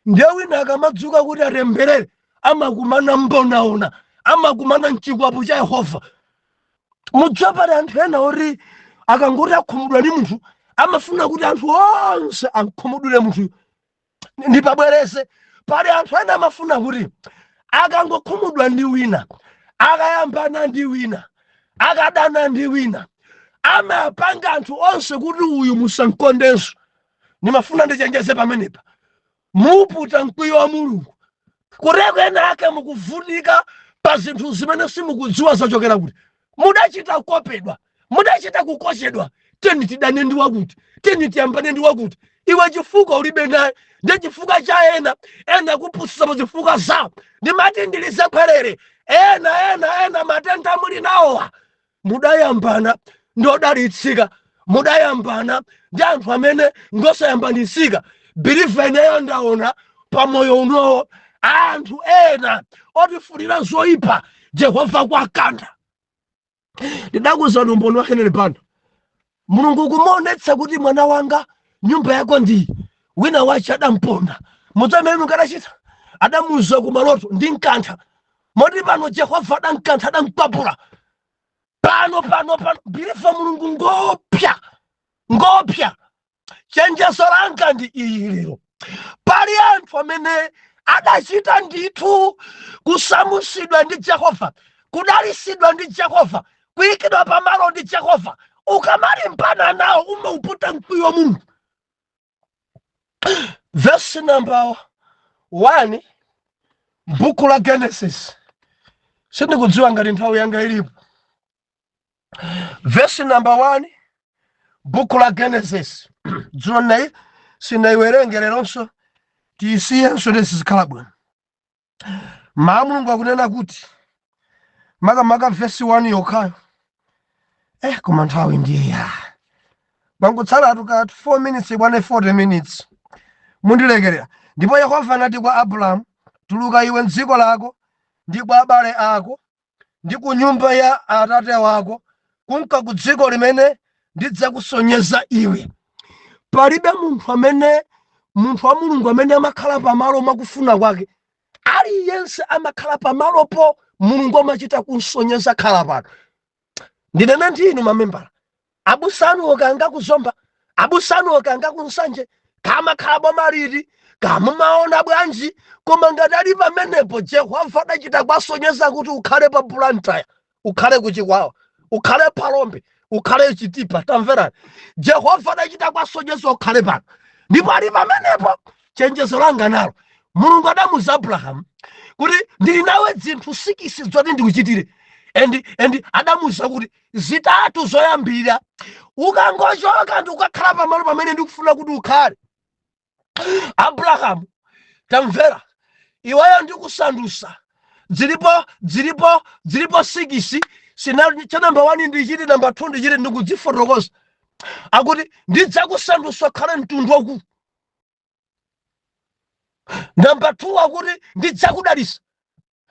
Ndiye wina akamadzuka kuti atemberere amakumana mbonaona amakumana mchikwapu cha Yehova. Mudzapale anthu ena ori akangoti akhumudwa ndi munthu amafuna kuti anthu onse akhumudwire munthu ndipabwerese. Pali anthu ena amafuna kuti akangokhumudwa ndi wina, akayambana ndi wina, akadana ndi wina, amapanga anthu onse kuti uyu musankondenso. Nimafuna ndichenjeze pamenepa, muputa mkwiyo wa Mulungu. Kureko ena ake mukuvutika pa zinthu zimene simukudziwa zachokera kuti. Mudachita kopedwa, mudachita kukochedwa, teni tidane ndi wakuti, teni tiyambane ndi wakuti. Iwe chifukwa ulibe naye, ndi chifukwa cha ena kupusisa pa zifukwa zawo. Ndimati ndilize kwerere, ena matenda muli nawowa. Mudayambana ndodalitsika, mudayambana ndi anthu amene ngosayambanisika. Believe eneyo ndaona pamoyo unowo anthu ena otifulira zoyipa Jehova kwakantha. Ndidakuza umboni wa Henry Banda. Mulungu kumonetsa kuti mwana wanga nyumba yako ndi wina wacha adamponda. Mudzamene mukadachita adamuza kumaloto ndi mkantha. Moti pano Jehova adamkantha adampapula. Pano bilifa Mulungu ngopya. Chenjezo langa ndi ili lero. Pali anthu amene adachita ndithu kusamusidwa ndi Jehova, kudalisidwa ndi Jehova, kuyikidwa pamalo ndi Jehova. Ukamalimbana nawo umauputa mkwiyo wa Mulungu. Verse number 1 buku la Genesis. Sindikudziwa ngati nthawi yanga ilipo. Verse number 1 buku la Genesis. Dzulo nayi sinaiwerenge leronso tisiyenso sizikhala bwino. Mawu Mulungu akunena kuti makamaka verse 1 yokhayo. Koma nthawi ndiya. Bangutsala atukati 4 minutes bwana 40 minutes. Mundilekerera. Ndipo Yehova anati kwa Abrahamu, tuluka iwe mdziko lako ndi kwa abale ako ndi ku nyumba ya atate wako kunka ku dziko limene ndidzakusonyeza iwe. Palibe munthu wa Mulungu amene amakhala pamalo makufuna kwake. Aliyense amakhala pamalopo Mulungu amachita kunsonyeza khala pano. Ndinena ndinu mamembala. Abusanu okanga kuzomba, abusanu okanga kunsanje, kama khala bomaliri, kama maona bwanji, koma ngati ali pamenepo Jehova adachita kwasonyeza kuti ukhale pa Blantyre, ukhale kuchikwawa, ukhale palombe, ukhale chitipa. Tamverani. Jehova adachita kwasonyeza ukhale pano. Ndipo ali pamenepo chenjezo langa nalo. Mulungu adamuza Abrahamu kuti ndili nawe zinthu 6 zoti ndikuchitire. And adamuza kuti zitatu zoyambira ukangochoka ndi ukakhala pamalo pamene ndikufuna kuti ukhale. Abrahamu, tamvera, iweyo ndikusandusa zilipo 6. Cha number 1 ndichiti, number 2 ndichiti ndikudzifotokoza. Akuti ndidzakusandusa khale mtundu wakulu. Number 2 akuti ndidzakudalisa.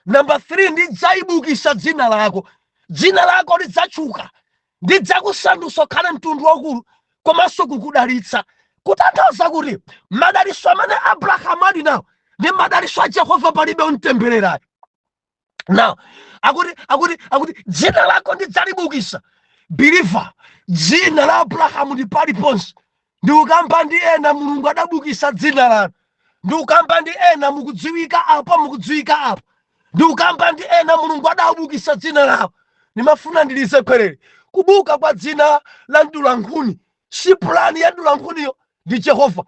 Number 3 ndidzaibukisa dzina lako. Dzina lako lidzachuka. Ndidzakusandusa khale mtundu wakulu komanso kukudalitsa. Kutanthauza kuti madaliso amene Abrahamu ali nawo ndi madaliso a Jehova palibe untembererayo. Now, akuti dzina lako ndidzalibukisa. Believer, dzina la Abrahamu ndi paliponse. Ndi ukamba ndi ena Mulungu adabukisa dzina lanu. Ndi ukamba ndi ena mukudziwika apo. Ndi ukamba ndi ena Mulungu adabukisa dzina lawo. Nimafuna ndilize kwerere. Kubuka kwa dzina la Ndulankhuni si plani ya Ndulankhuniyo ndi Jehova.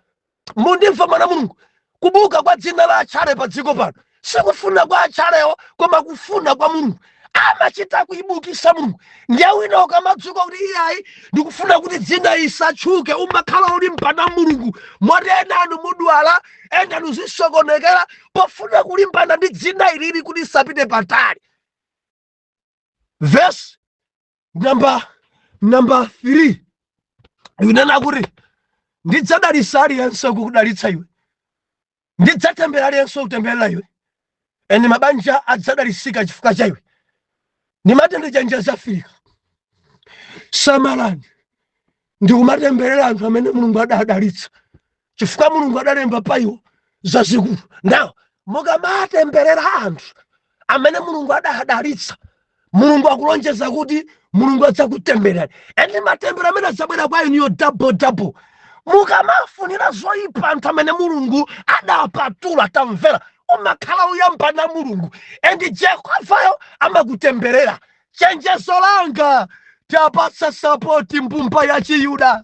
Mundimva mwana Mulungu. Kubuka kwa dzina la Achare pa dziko pano sikufuna kwa Acharewo koma kufuna kwa Mulungu. Amachita kuibukisa Mulungu. Ndiye wina ukamadzuka kuti iyayi ndikufuna kuti dzina isatchuke, umakhala uli mpana Mulungu. Moti enanu mudwala, enanu zisokonekera pofuna kulimbana ndi dzina ilili kuti isapite patali. Verse number 3 yunena kuti ndidzadalitsa aliyense kukudalitsa iwe, ndidzatembera aliyense kutemberera iwe, eni mabanja adzadalitsika chifukwa cha iwe. Nimati ndichenjeza Afrika, samalani ndikumatemberera anthu amene Mulungu adadalitsa chifukwa Mulungu adalemba pa iwo zazikulu. Now mukamatemberera anthu amene mulungu adadalitsa, mulungu akulonjeza kuti mulungu adzakutemberera, ende matembero amene adzabwera kwa inuyo double. Mukamafunira zoyipa anthu amene mulungu adapatula, tamvera, umakhala uyamba na mulungu, endi Jehovayo amakutemberera. Chenjezo langa, tapatsa sapoti mbumba ya Chiyuda,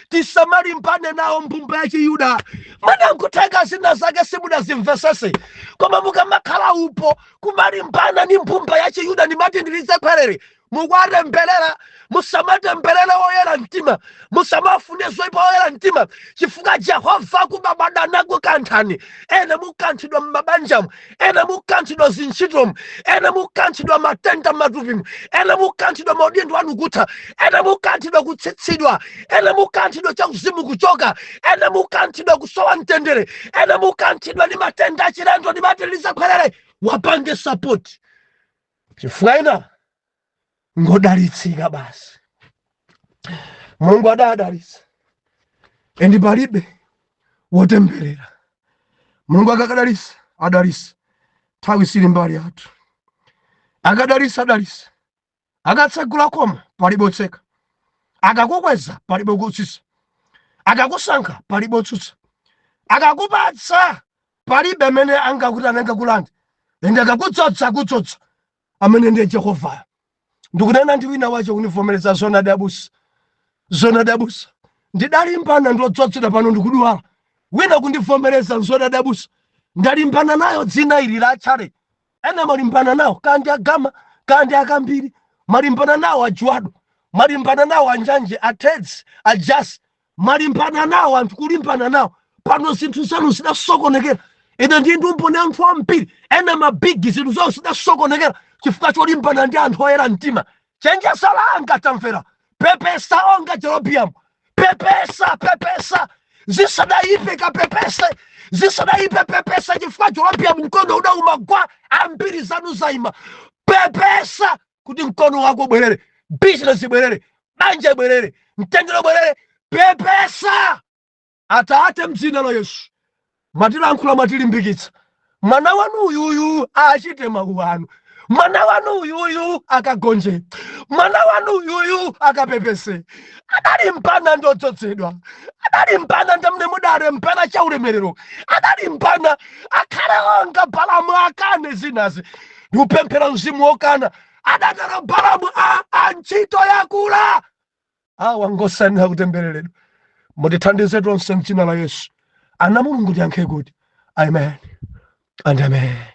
tisamalimbane nawo mbumba ya Chiyuda. Mwana nkuteka zina zake simudazimvesese, koma mukamakhala upo kumalimbana ni mbumba ya Chiyuda ni matindirize kwerere, mukwatembelera, musamatembelera woyera mtima, musamafune zoyipa woyera mtima, chifukwa Jehova kumabadana kukanthani, ene mukanthidwa mmabanjamu, ene mukanthidwa zinchitomu, ene mukanthidwa matenda matupimu, ene mukanthidwa maudindo anu kutha, ene mukanthidwa kutsitsidwa, ene mukanthidwa chauzimu kuchoka, ene mukanthidwa kusowa mtendere, ene mukanthidwa ni matenda achilendo ni matindirize kwerere. Wapange support, chifukwa ina ngodalitsika basi. Mulungu adadalitsa, endi palibe wotemberera. Mulungu akakadalitsa adalitsa, nthawi sili mbali yathu. Akadalitsa adalitsa, akatsegula koma palibe otseka, akakukweza palibe kutsitsa, akakusankha palibe otsutsa, akakupatsa palibe amene angakutanenga kulanda, ende akakutsotsa kutsotsa amene ndiye Jehova. Ndikunena ndi wina wacho kunivomereza Zonadi Abusa, ndidalimbana ndiotsotsedwa pano ndikudwala, wina kundivomereza Zonadi Abusa, ndalimbana nayo dzina ili la Chale, ene malimbana nawo kandi agama kandi akambiri, malimbana nawo ajuwado, malimbana nawo anjanje, atedzi, ajasi, malimbana nawo anthu kulimbana nawo, pano zinthu zanu zidasokonekera, ine ndi umboni anthu ambiri, ene mabigi zinthu zawo zidasokonekera, chifukwa cholimbana ndi anthu oyera mtima. Chenjezo langa, tamvera, pepesa onga Jerobiamu, pepesa, zisadaipe kapepese, zisadaipe pepesa, chifukwa Jerobiamu mkono udaumagwa, ambiri zanu zaima. Pepesa kuti mkono wako bwerere, business bwerere, banja bwerere, mtendero bwerere, pepesa. Atate mdzina la Yesu, matilankhula matilimbikitsa, mwana wanu uyuyu achite mawu anu, mwana wanu uyuyu akagonje, mwana wanu uyuyu akapepese. Adalimbana ndodzozedwa, adalimbana ndamne mudare mpena cha ulemerero, adalimbana akhale onga Balamu akane zinazi, ndikupemphera mzimu wokana, adakana Balamu ntchito yakula. Awa ngosani akutembereredwa, mutithandize tonse m'dzina la Yesu. Ana Mulungu tiyankhe kuti amen and amen.